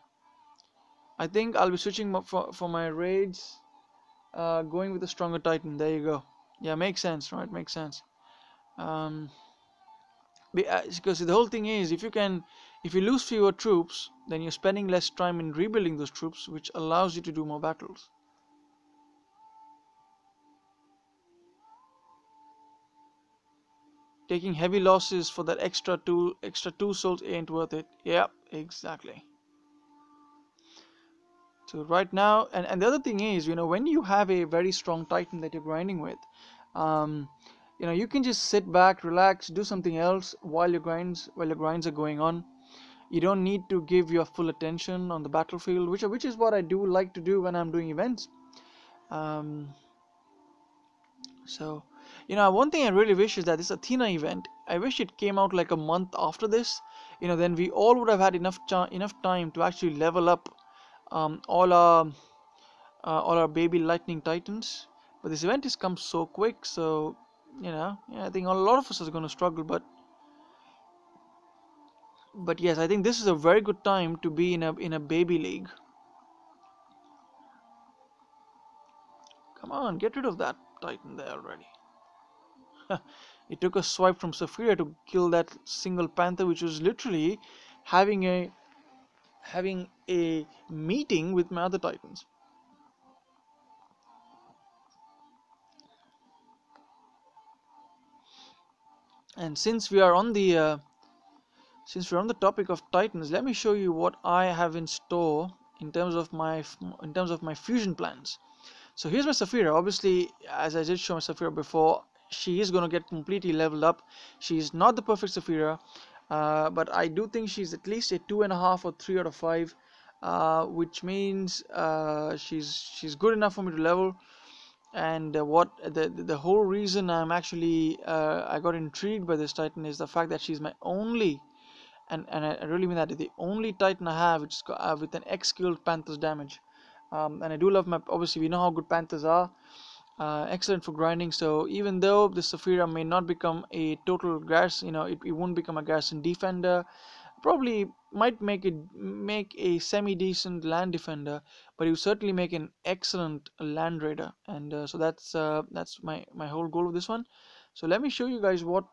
A: I think I'll be switching for my raids, going with a stronger Titan. There you go. Yeah, makes sense, right? Makes sense. Um, because the whole thing is, if you lose fewer troops, then you're spending less time in rebuilding those troops, which allows you to do more battles. Taking heavy losses for that extra two souls ain't worth it. Yeah, exactly. So right now, and the other thing is, when you have a very strong Titan that you're grinding with, um, you can just sit back, relax, do something else while your grinds are going on. You don't need to give your full attention on the battlefield, which is what I do like to do when I'm doing events. Um, so, one thing I really wish is that this Athena event, I wish it came out like a month after this. Then we all would have had enough time to actually level up um, all our all our baby lightning titans. But this event has come so quick, so yeah, I think a lot of us are going to struggle. But yes, I think this is a very good time to be in a baby league. Come on, get rid of that titan there already. It took a swipe from Saphira to kill that single panther, which was literally having a having a meeting with my other titans. And since we're on the topic of Titans, let me show you what I have in store in terms of my fusion plans. So here's my Saphira. Obviously, as I did show my Saphira before, she is going to get completely leveled up. She's not the perfect Saphira, but I do think she's at least a 2.5 or 3 out of 5, which means she's good enough for me to level. And what the whole reason I got intrigued by this Titan is the fact that she's my only, and I really mean that, the only Titan I have which is with an X skilled Panthers damage. And I do love my, obviously we know how good Panthers are, excellent for grinding. So even though the Saphira may not become a total garrison, it won't become a garrison defender, probably might make a semi-decent land defender, but you certainly make an excellent land raider. And so that's my whole goal of this one. So let me show you guys what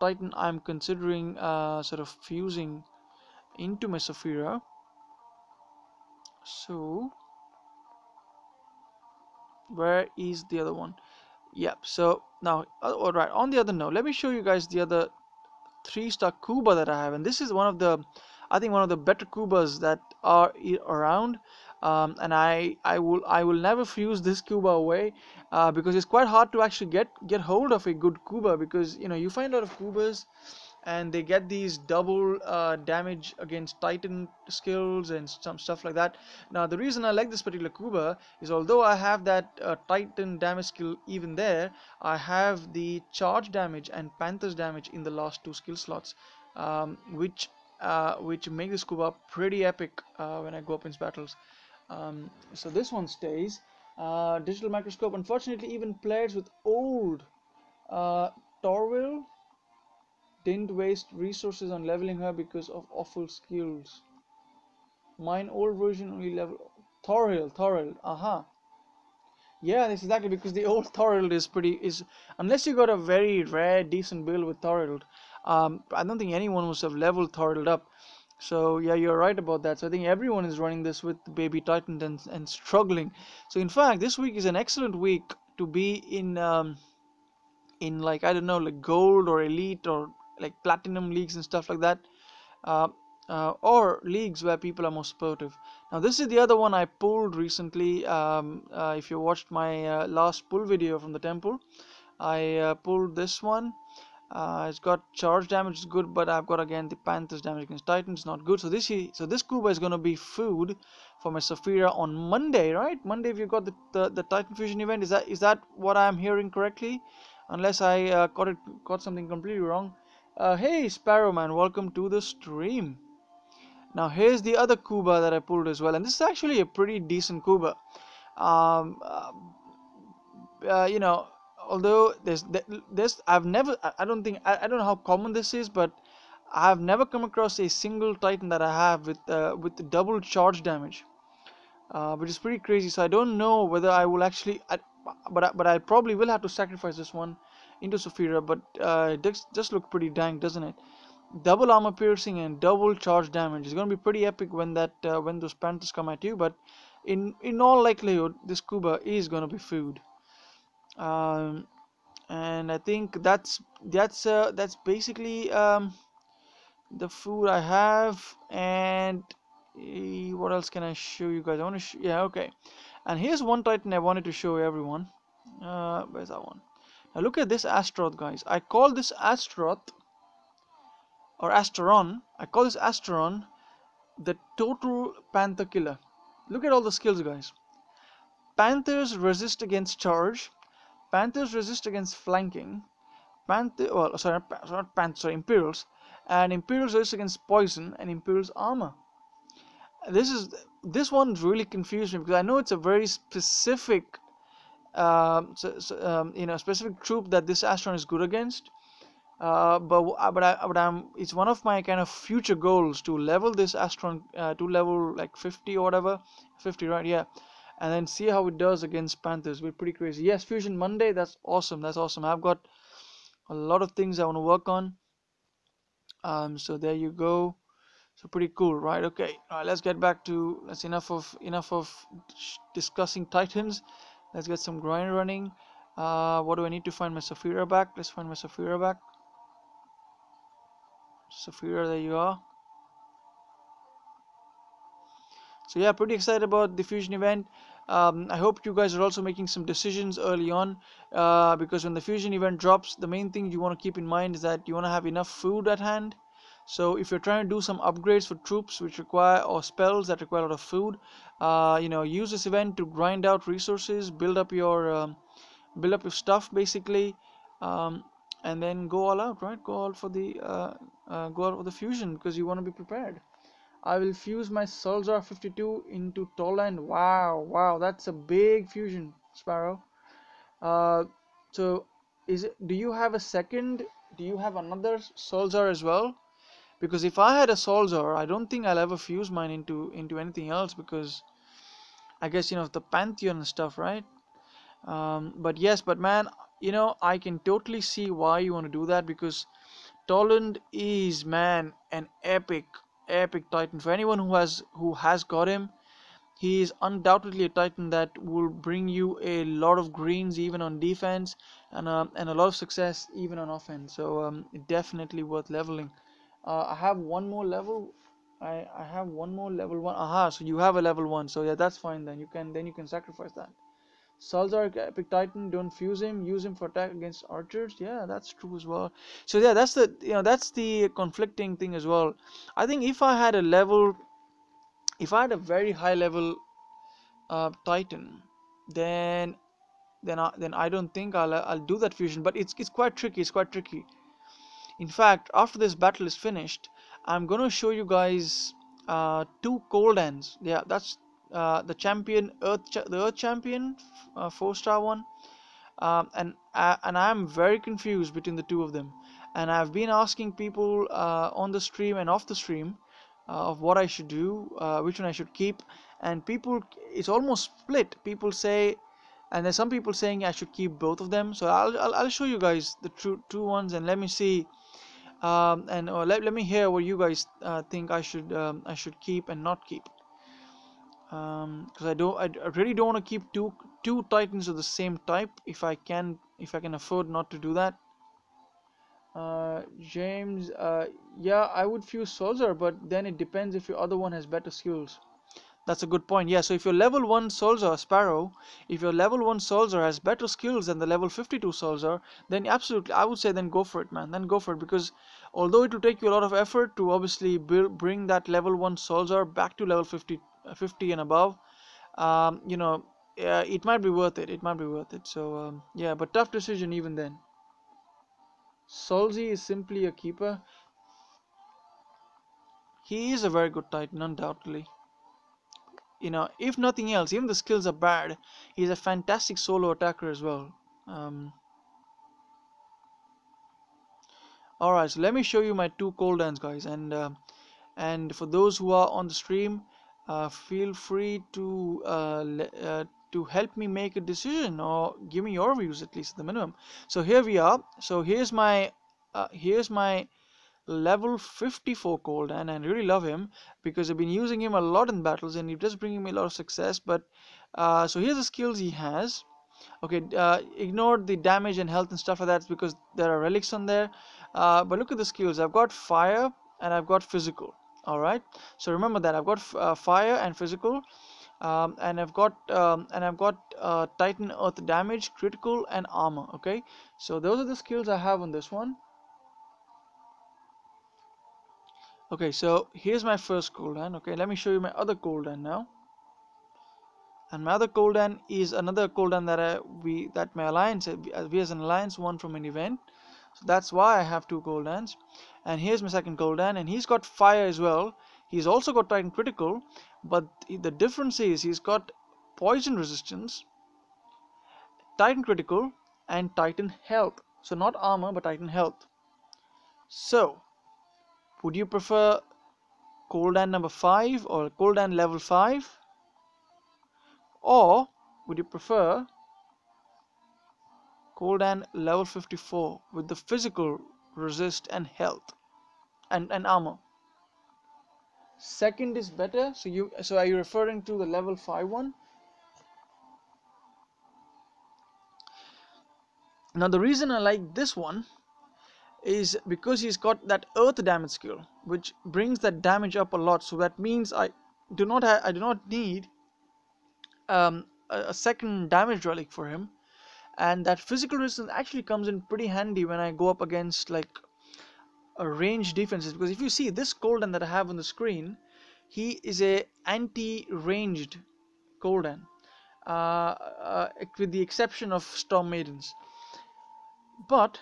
A: Titan I'm considering sort of fusing into my Saphira. So where is the other one? Yep. So now, all right. On the other note, let me show you guys the other 3-star Kuba that I have, and this is I think one of the better Kubas that are around. And I will never fuse this Kuba away, because it's quite hard to actually get hold of a good Kuba, because you find a lot of Kubas and they get these double damage against Titan skills and some stuff like that. Now the reason I like this particular Kuba is, although I have that Titan damage skill even there, I have the charge damage and Panthers damage in the last 2 skill slots, which make this Kuba pretty epic when I go up in battles. So this one stays. Digital Microscope. Unfortunately, even players with old uh, Torwil didn't waste resources on leveling her because of awful skills. Mine old version only level Thoril. Aha. Yeah, that's exactly, because the old Thoril is unless you got a very rare decent build with Thoril, I don't think anyone must have leveled Thoril up. So yeah, you're right about that. So I think everyone is running this with Baby Titan and struggling. So in fact, this week is an excellent week to be in like, I don't know, like gold or elite or like platinum leagues and stuff like that, uh, or leagues where people are more supportive. Now this is the other one I pulled recently. If you watched my last pull video from the temple, I pulled this one. It's got charge damage, is good, but I've got again the Panthers damage against Titans, not good. So this Kuba is gonna be food for my Saphira on Monday, right? Monday, if you got the Titan Fusion event, is that what I'm hearing correctly? Unless I got something completely wrong. Hey Sparrowman, welcome to the stream. Now here's the other Kuba that I pulled as well, and this is actually a pretty decent Kuba. Um, uh, you know, although there's I've never I don't think I don't know how common this is, but I've never come across a single Titan that I have with the double charge damage, which is pretty crazy. So I don't know whether I will actually, but I probably will have to sacrifice this one into Saphira. But it just look pretty dang, doesn't it? Double armor piercing and double charge damage is going to be pretty epic when those panthers come at you. But in all likelihood, this Kuba is going to be food. Um, and I think that's basically the food I have. And what else can I show you guys? I want to yeah, okay. And here's one Titan I wanted to show everyone. Where's that one? Now look at this Astaroth, guys. I call this Astaroth, or Asteron. I call this Asteron the total Panther killer. Look at all the skills, guys. Panthers resist against charge. Panthers resist against flanking. Well, sorry, not Panthers, sorry, Imperials. And Imperials resist against poison and Imperials armor. This one really confused me, because I know it's a very specific, specific troop that this Astron is good against. It's one of my kind of future goals to level this Astron to level like 50 or whatever, 50, right? Yeah, and then see how it does against Panthers. We're pretty crazy. Yes, Fusion Monday. That's awesome. That's awesome. I've got a lot of things I want to work on. So there you go. So pretty cool, right? Okay, all right, let's get back to, that's enough of discussing Titans. Let's get some grind running. What do I need to find my Saphira back? Let's find my Saphira back. Saphira, there you are. So yeah, pretty excited about the fusion event. I hope you guys are also making some decisions early on, because when the fusion event drops, the main thing you want to keep in mind is that you want to have enough food at hand. So if you're trying to do some upgrades for troops which require, or spells that require a lot of food, use this event to grind out resources, build up your stuff basically, um, and then go all out, right? Go out for the fusion because you want to be prepared. I will fuse my Solzar 52 into Toland. Wow, wow, that's a big fusion, Sparrow. Uh, so do you have a second? Do you have another Solzar as well? Because if I had a Solzar, I don't think I'll ever fuse mine into anything else because I guess the Pantheon and stuff, right? But yes, but man, I can totally see why you want to do that because Toland is, man, an epic Titan. For anyone who has got him, he is undoubtedly a Titan that will bring you a lot of greens even on defense, and a lot of success even on offense. So definitely worth leveling. I have one more level. I have one more level one. Aha, so you have a level one. So yeah, that's fine then. You can sacrifice that. Salzar Epic Titan, don't fuse him, use him for attack against archers. Yeah, that's true as well. So yeah, that's the conflicting thing as well. I think if I had a very high level Titan, then I don't think I'll do that fusion. But it's quite tricky. It's quite tricky. In fact, after this battle is finished, I'm gonna show you guys two cold ends. Yeah, that's the champion the Earth champion, 4-star one, and I'm very confused between the two of them. And I've been asking people on the stream and off the stream of what I should do, which one I should keep, and it's almost split. People say, and there's some people saying I should keep both of them. So I'll show you guys the true ones, and let me see, and let me hear what you guys think I should keep and not keep. Because I really don't want to keep two Titans of the same type if I can afford not to do that. James, yeah, I would fuse Soldier, but then it depends if your other one has better skills. That's a good point. Yeah, so if your level 1 Soldier, Sparrow, if your level 1 Soldier has better skills than the level 52 Soldier, then absolutely, I would say then go for it, man. Then go for it, because although it will take you a lot of effort to obviously bring that level 1 Soldier back to level 50 and above, it might be worth it. It might be worth it. So, yeah, but tough decision even then. Solzy is simply a keeper. He is a very good Titan, undoubtedly. If nothing else, even the skills are bad, he's a fantastic solo attacker as well. Alright, so let me show you my two cold hands, guys, and for those who are on the stream, feel free to help me make a decision, or give me your views at least at the minimum. So here we are. So here's my level 54 cold and I really love him because I've been using him a lot in battles and he does bring me a lot of success. But so here's the skills he has. Okay, ignore the damage and health and stuff like that because there are relics on there. But look at the skills. I've got fire and I've got physical. All right, so remember that I've got fire and physical, and I've got Titan Earth damage, critical, and armor. Okay, so those are the skills I have on this one. Okay, so here's my first cooldown. Okay, let me show you my other cooldown now. And my other cooldown is another cooldown that my alliance we as an alliance won from an event. So that's why I have two cooldowns. And here's my second cooldown, and he's got fire as well. He's also got Titan critical, but the difference is he's got poison resistance, Titan critical, and Titan health. So not armor, but Titan health. So would you prefer cooldown number 5 or cooldown level 5? Or would you prefer cooldown level 54 with the physical resist and health and armor? Second is better. So are you referring to the level 5 one? Now the reason I like this one is because he's got that earth damage skill, which brings that damage up a lot. So that means I do not need a second damage relic for him, and that physical resistance actually comes in pretty handy when I go up against like a range defenses. Because if you see this Gul'dan that I have on the screen, he is a anti-ranged Gul'dan, with the exception of Storm Maidens. But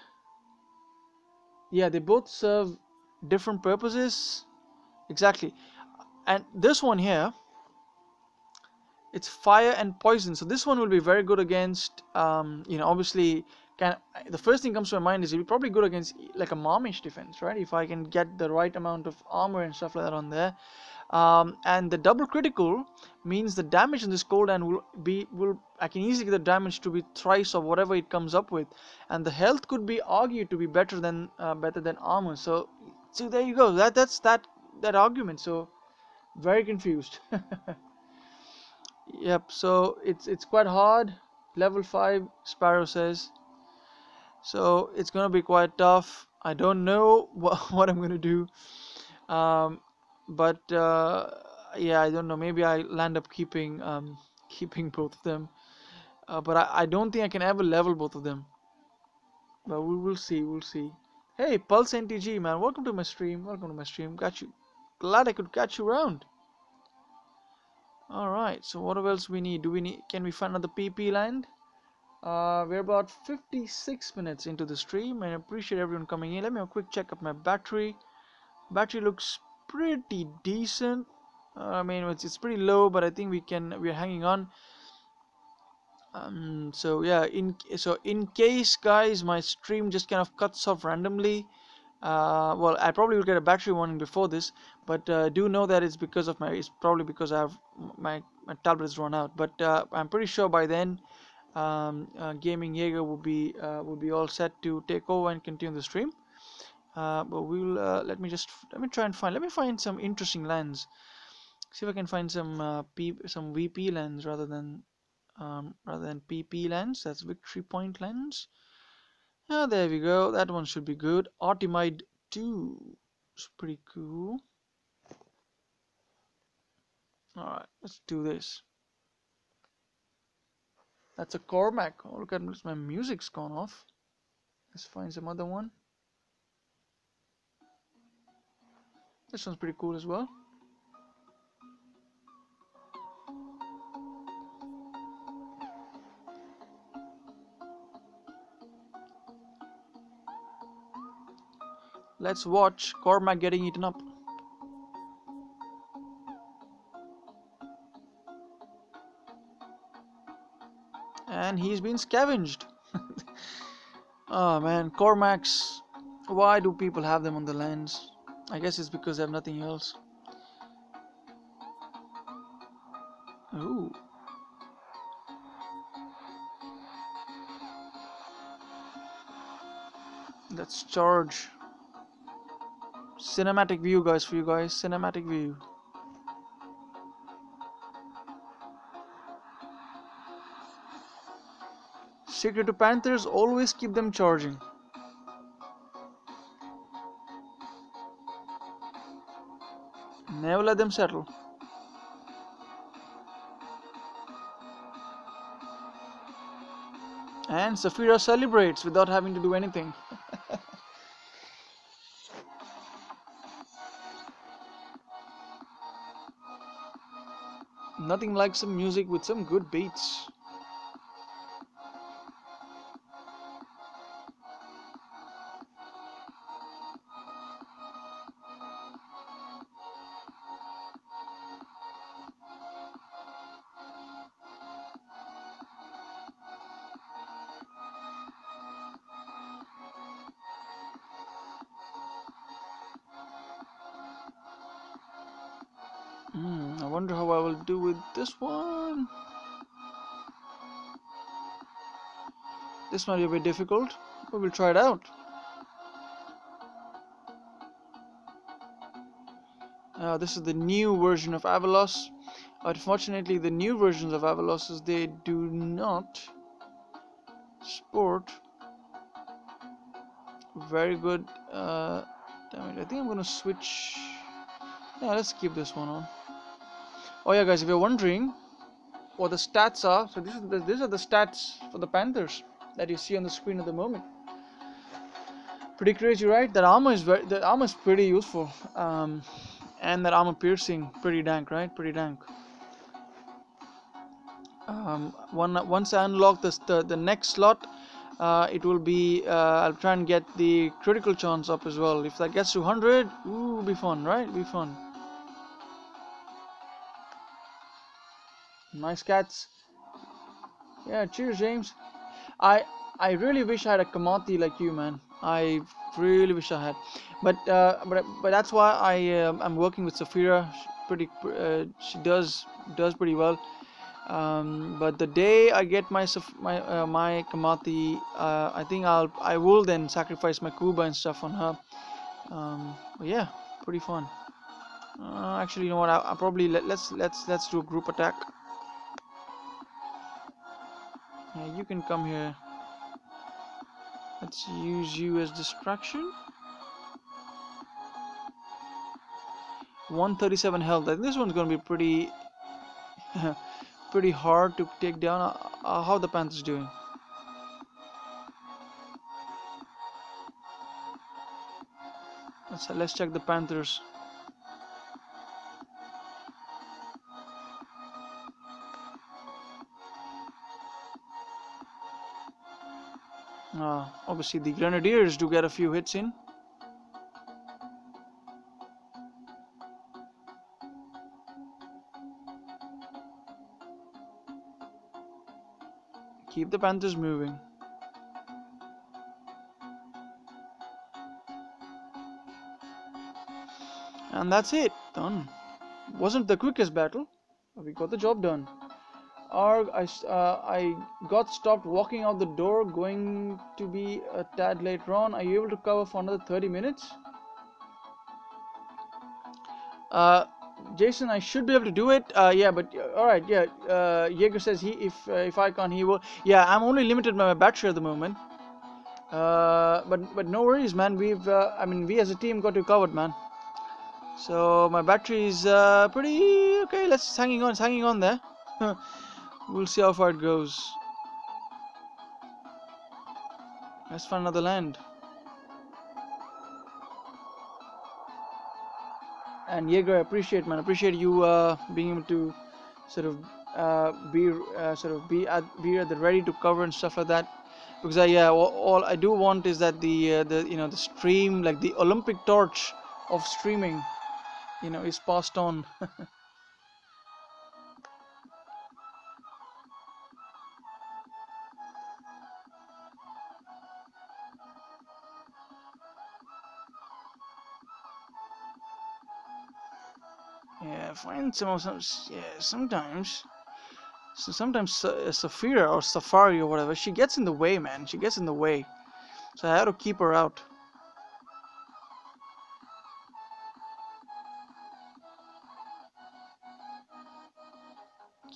A: yeah, they both serve different purposes. Exactly. And this one here, it's fire and poison, so this one will be very good against obviously, can the first thing comes to my mind is it'll be probably good against like a Marmish defense, right? If I can get the right amount of armor and stuff like that on there. And the double critical means the damage in this Gul'dan will I can easily get the damage to be thrice of whatever it comes up with, and the health could be argued to be better than armor. So there you go, that's that argument. So very confused. Yep, so it's quite hard. Level 5, Sparrow says. So it's gonna be quite tough. I don't know what I'm gonna do. Um, but yeah, I don't know. Maybe I land up keeping keeping both of them. But I don't think I can ever level both of them. But we will see. We'll see. Hey, Pulse NTG man, welcome to my stream. Welcome to my stream. Got you. Glad I could catch you around. All right. So what else we need? Do we need? Can we find another PP land? We're about 56 minutes into the stream, and I appreciate everyone coming in. Let me have a quick check of my battery. Battery looks pretty decent. I mean, it's pretty low, but I think we're hanging on. So yeah, in case guys my stream just kind of cuts off randomly, well, I probably will get a battery warning before this, but do know that it's probably because I have my tablet is run out. But I'm pretty sure by then Gaming Jaeger will be all set to take over and continue the stream. But we'll let me find some interesting lands. See if I can find some VP lands rather than PP lands. That's Victory Point lands. Ah, there we go. That one should be good. Artimide 2 is pretty cool. All right, let's do this. That's a Cormac. Oh, look at this. My music's gone off. Let's find some other one. This one's pretty cool as well. Let's watch Cormac getting eaten up. And he's been scavenged. Oh man, Cormacs. Why do people have them on the lands? I guess it's because they have nothing else. Ooh. Let's charge. Cinematic view, guys, for you guys. Cinematic view. Secret to Panthers, always keep them charging. Never let them settle. And Saphira celebrates without having to do anything. Nothing like some music with some good beats. I wonder how I will do with this one. This might be a bit difficult, but we'll try it out. This is the new version of Avalos. Unfortunately, the new versions of Avalos, they do not sport very good damage. I think I'm gonna switch. Yeah, let's keep this one on. Oh yeah, guys, if you're wondering what the stats are, so these are the stats for the Panthers that you see on the screen at the moment. Pretty crazy, right? That armor is pretty useful, and that armor piercing pretty dank, right? Pretty dank. Once I unlock the next slot, it will be I'll try and get the critical chance up as well. If that gets to 100, ooh, be fun, right? Be fun. Nice cats. Yeah, cheers, James. I I really wish I had a Kamathi like you, man. I really wish I had, but that's why I'm working with Safira. She does pretty well. But the day I get my Kamathi, I think I will then sacrifice my Kuba and stuff on her. But yeah, pretty fun. Actually, you know what? I probably let's do a group attack. Yeah, you can come here. Let's use you as distraction. 137 health. I think this one's gonna be pretty pretty hard to take down. How the Panthers doing? Let's check the Panthers. Obviously the Grenadiers do get a few hits in. Keep the Panthers moving. And that's it. Done. Wasn't the quickest battle. We got the job done. I got stopped walking out the door, going to be a tad later on. Are you able to cover for another 30 minutes? Jason, I should be able to do it. Yeah, but all right. Yeah, Jaeger says if I can't, he will. Yeah, I'm only limited by my battery at the moment. But no worries, man. I mean, we as a team got you covered, man. So my battery is pretty okay. It's hanging on. It's hanging on there. We'll see how far it goes. Let's find another land. And Jaeger, I appreciate, man. Appreciate you being able to sort of be at the ready to cover and stuff like that. Because all I do want is that the stream, like the Olympic torch of streaming, is passed on. Yeah, find sometimes. So sometimes Safira or Safari or whatever, she gets in the way, man. She gets in the way. So I had to keep her out.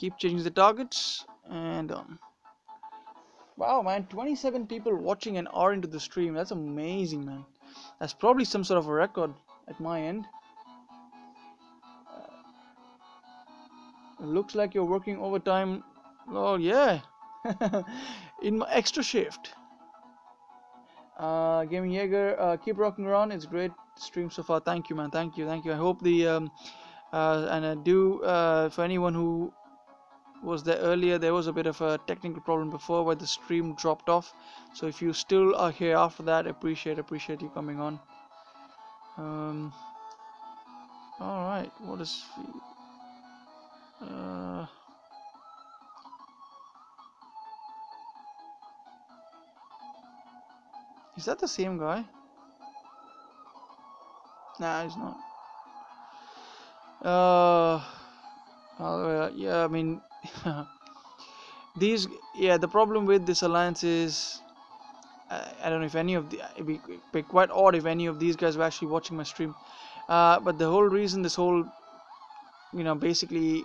A: Keep changing the targets and wow, man, 27 people watching an hour into the stream. That's amazing, man. That's probably some sort of a record at my end. It looks like you're working overtime. Oh yeah, in my extra shift. Gaming Jaeger, keep rocking around. It's great stream so far. Thank you, man. Thank you. I hope and I do for anyone who was there earlier, there was a bit of a technical problem before where the stream dropped off. So if you still are here after that, appreciate you coming on. All right, what is is that the same guy? Nah, he's not. Yeah, I mean, the problem with this alliance is, I don't know if any of it'd be quite odd if any of these guys were actually watching my stream. But the whole reason this whole, basically,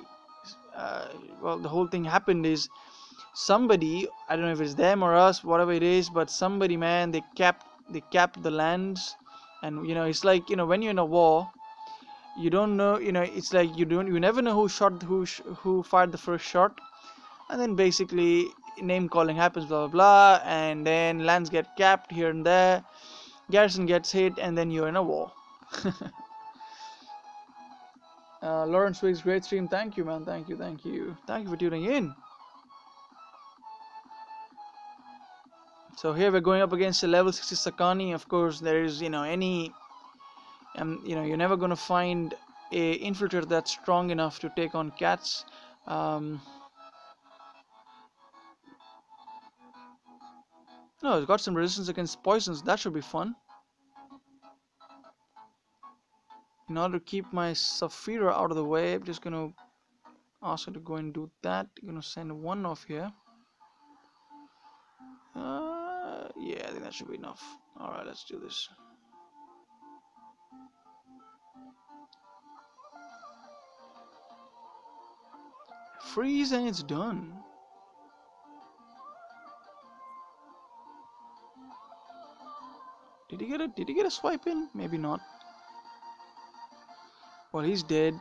A: the whole thing happened is somebody, I don't know if it's them or us, whatever it is, but somebody, man, they kept they cap the lands, and it's like when you're in a war, you don't know, it's like you never know who fired the first shot, and then basically name calling happens, blah blah blah, and then lands get capped here and there, garrison gets hit, and then you're in a war. Lawrence Wiggs, great stream. Thank you, man. Thank you, thank you, thank you for tuning in. So here we're going up against a level 60 Sakani. Of course, there is you're never gonna find a infiltrator that's strong enough to take on cats. No, it's got some resistance against poisons. That should be fun. In order to keep my Saphira out of the way, I'm just gonna ask her to go and do that. I'm gonna send one off here. Yeah, I think that should be enough. Alright, let's do this. Freeze and it's done. Did he get a swipe in? Maybe not. Well, he's dead.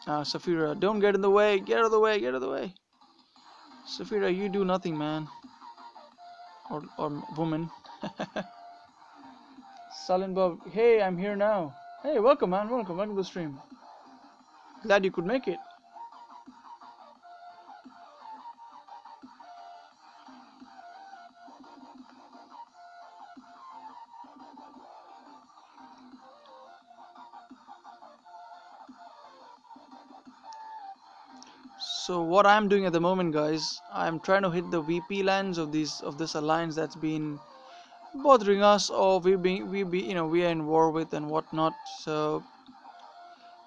A: Saphira, don't get in the way. Get out of the way. Get out of the way. Saphira, you do nothing, man. Or woman. Sullen Bob, hey, I'm here now. Hey, welcome, man. Welcome to the stream. Glad you could make it. So what I'm doing at the moment, guys, I'm trying to hit the VP lands of this alliance that's been bothering us, or we are in war with and whatnot. So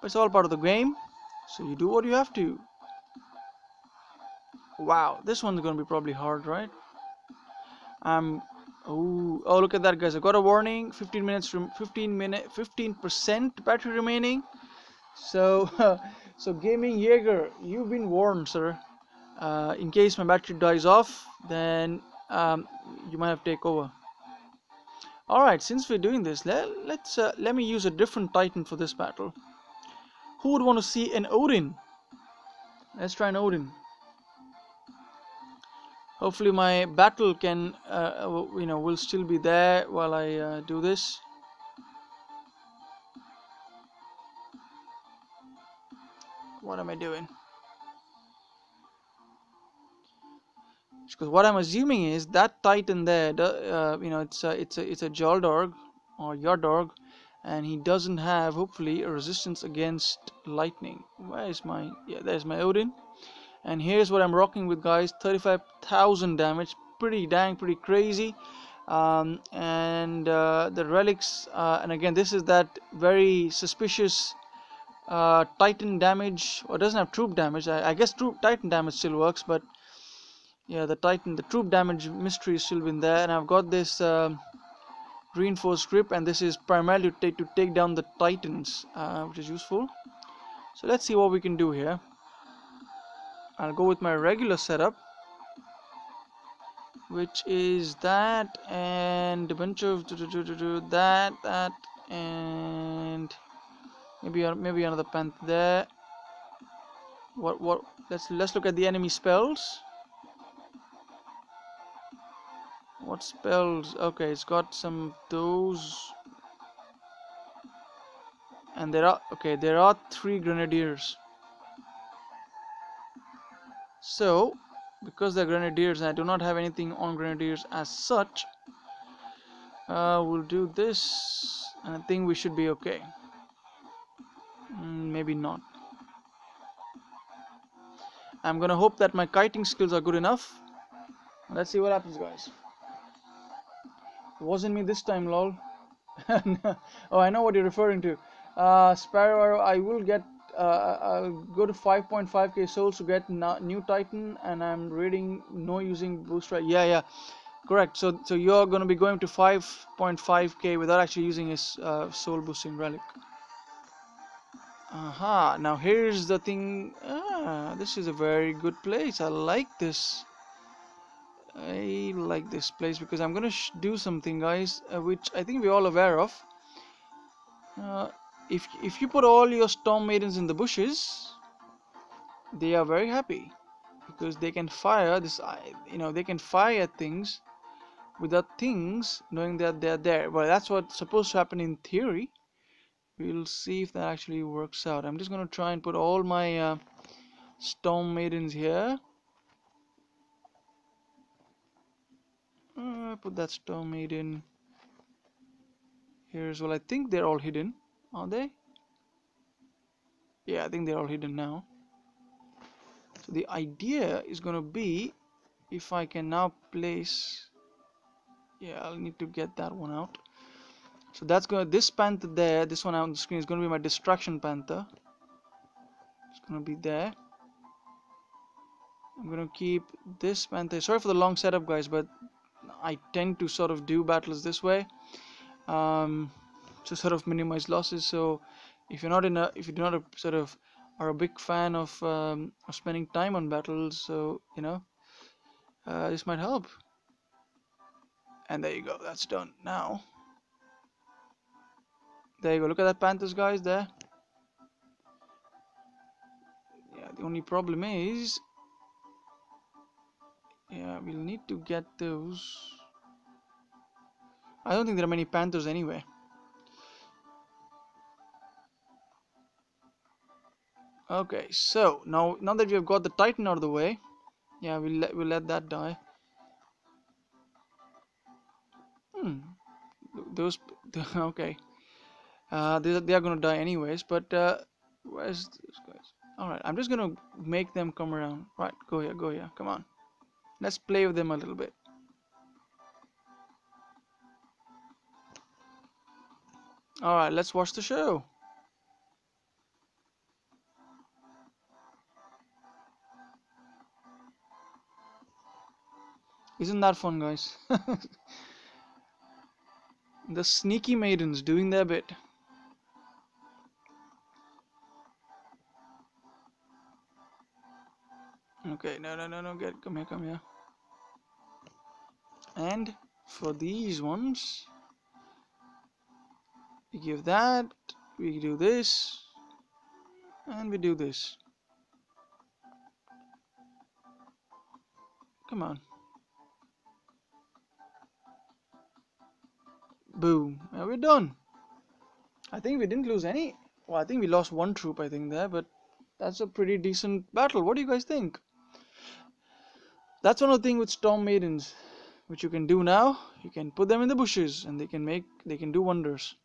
A: it's all part of the game. So you do what you have to. Wow, this one's gonna be probably hard, right? Oh, look at that, guys! I got a warning. 15 minutes from 15% battery remaining. So so Gaming Jaeger, you've been warned, sir. In case my battery dies off, then you might have to take over. Alright, since we're doing this, let me use a different Titan for this battle. Who would want to see an Odin? Let's try an Odin. Hopefully my battle can, will still be there while I do this. What am I doing? Because what I'm assuming is that Titan there, it's a Jaldorg or Yardorg, and he doesn't have, hopefully, a resistance against lightning. Where is my? Yeah, there's my Odin. And here's what I'm rocking with, guys. 35,000 damage, pretty crazy. And the relics, and again, this is that very suspicious Titan damage, or doesn't have troop damage. I guess Titan damage still works, but yeah, the troop damage mystery is still been there. And I've got this reinforced grip, and this is primarily to take down the Titans, which is useful. So let's see what we can do here. I'll go with my regular setup, which is that and a bunch of that and maybe another panther there. What let's look at the enemy spells. What spells? Okay, it's got some of those, and there are 3 grenadiers. So because they're grenadiers and I do not have anything on grenadiers as such, we'll do this, and I think we should be okay. Maybe not. I'm gonna hope that my kiting skills are good enough. Let's see what happens, guys. It wasn't me this time, lol. Oh, I know what you're referring to. Sparrow, I will get. I'll go to 5.5k souls to get new Titan, and I'm reading no using booster. Yeah, correct. So you're gonna be going to 5.5k without actually using his soul boosting relic. Aha, now here's the thing. This is a very good place. I like this. I like this place because I'm gonna do something, guys, which I think we're all aware of. Uh, if you put all your storm maidens in the bushes, they are very happy because they can fire this. They can fire things without things knowing that they're there. Well, that's what's supposed to happen in theory. We'll see if that actually works out. I'm just gonna try and put all my storm maidens here. Put that storm maiden here as well. I think they're all hidden, are they? Yeah, I think they're all hidden now. So the idea is gonna be if I can now place. Yeah, I'll need to get that one out. So that's gonna this panther there. This one out on the screen is gonna be my distraction panther. It's gonna be there. I'm gonna keep this panther. Sorry for the long setup, guys, but I tend to sort of do battles this way to sort of minimize losses. So if you do not sort of are a big fan of spending time on battles, so this might help. And there you go, that's done. Now, there you go. Look at that Panthers, guys. There. Yeah. The only problem is, yeah, we'll need to get those. I don't think there are many Panthers anyway. Okay, so now that we have got the Titan out of the way, yeah, we'll let that die. Hmm. Those okay. They are gonna die anyways. But where's this guys? All right, I'm just gonna make them come around. Right, go here, go here. Come on. Let's play with them a little bit. All right, let's watch the show. Isn't that fun, guys? The sneaky maidens doing their bit. Okay, no, come here. And for these ones, we give that, we do this, and we do this. Come on. Boom. Now we're done. I think we didn't lose any. Well, I think we lost one troop, I think, there, but that's a pretty decent battle. What do you guys think? That's one of the things with Storm Maidens, which you can do now. You can put them in the bushes, and they can do wonders.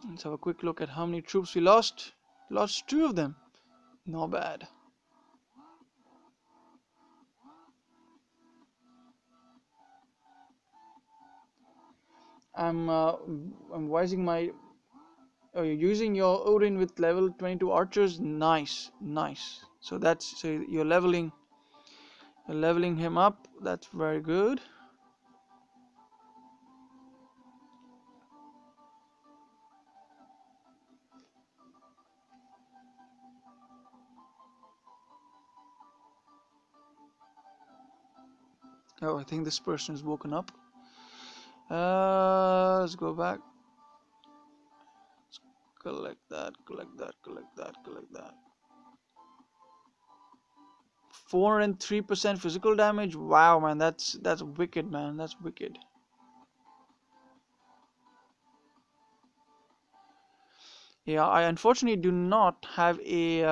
A: Let's have a quick look at how many troops we lost. Lost 2 of them. Not bad. I'm wising my. Oh, you're using your Odin with level 22 archers. Nice, nice. So you're leveling him up. That's very good. Oh, I think this person is woken up. Let's go back. Let's collect that, collect that, collect that, collect that. 403% physical damage. Wow, man, that's wicked, man. That's wicked. Yeah, I unfortunately do not have a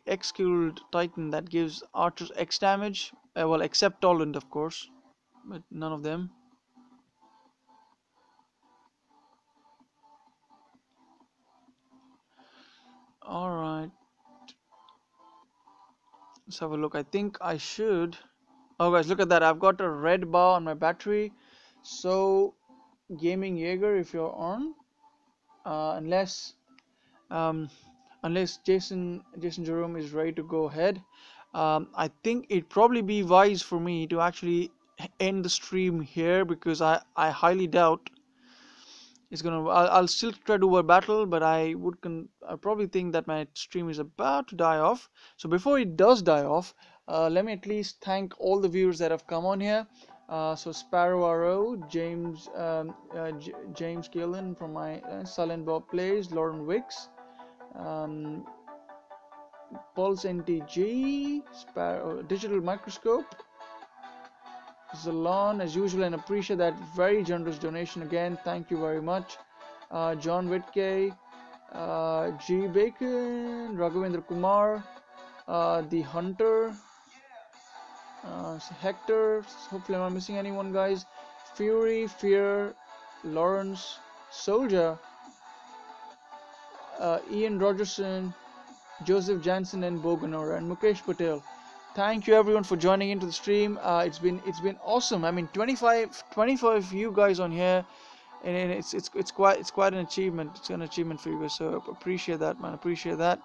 A: X skilled Titan that gives archers X damage. Well, except Toland, of course, but none of them. All right, let's have a look. I think I should. Oh, guys, look at that! I've got a red bar on my battery. So, Gaming Jaeger, if you're on, unless um, unless Jason Jerome is ready to go ahead, I think it'd probably be wise for me to actually end the stream here because I highly doubt It's gonna. I'll still try to do a battle, but I probably think that my stream is about to die off. So before it does die off, let me at least thank all the viewers that have come on here. So Sparrow RO, James Gillen from my Silent Bob Plays, Lauren Wicks, um, Pulse NTG, Sparrow, Digital Microscope, Zalon as usual, and appreciate that very generous donation again. Thank you very much. John Whitkey, G. Bacon, Raghavendra Kumar, The Hunter, Hector. Hopefully, I'm not missing anyone, guys. Fury, Fear, Lawrence, Soldier, Ian Rogerson, Joseph Jansen, and Boganora, and Mukesh Patel. Thank you everyone for joining into the stream. It's been awesome. I mean, 25 you guys on here, and it's quite an achievement. It's an achievement for you guys. So appreciate that, man. Appreciate that.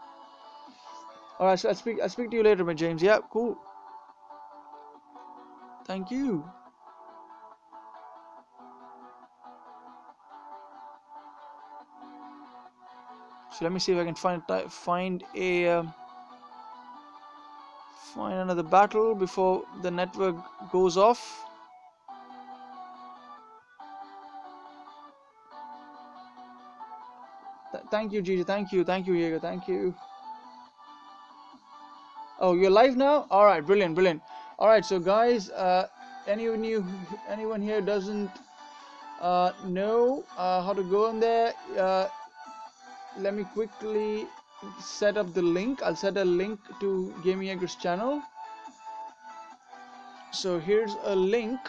A: All right, so I'll speak to you later, man, James. Yeah, cool. Thank you. So let me see if I can find another battle before the network goes off. Thank you, Gigi. Thank you, Diego. Thank you. Oh, you're live now? All right, brilliant, brilliant. All right, so guys, anyone here doesn't know how to go in there, let me quickly set up the link. I'll set a link to Gaming Egger's channel. So here's a link.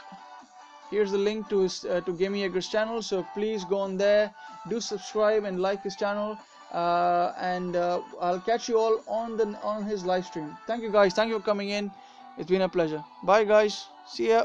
A: Here's the link to his to Gaming Egger's channel. So please go on there, do subscribe and like his channel. And I'll catch you all on his live stream. Thank you guys. Thank you for coming in. It's been a pleasure. Bye guys. See ya.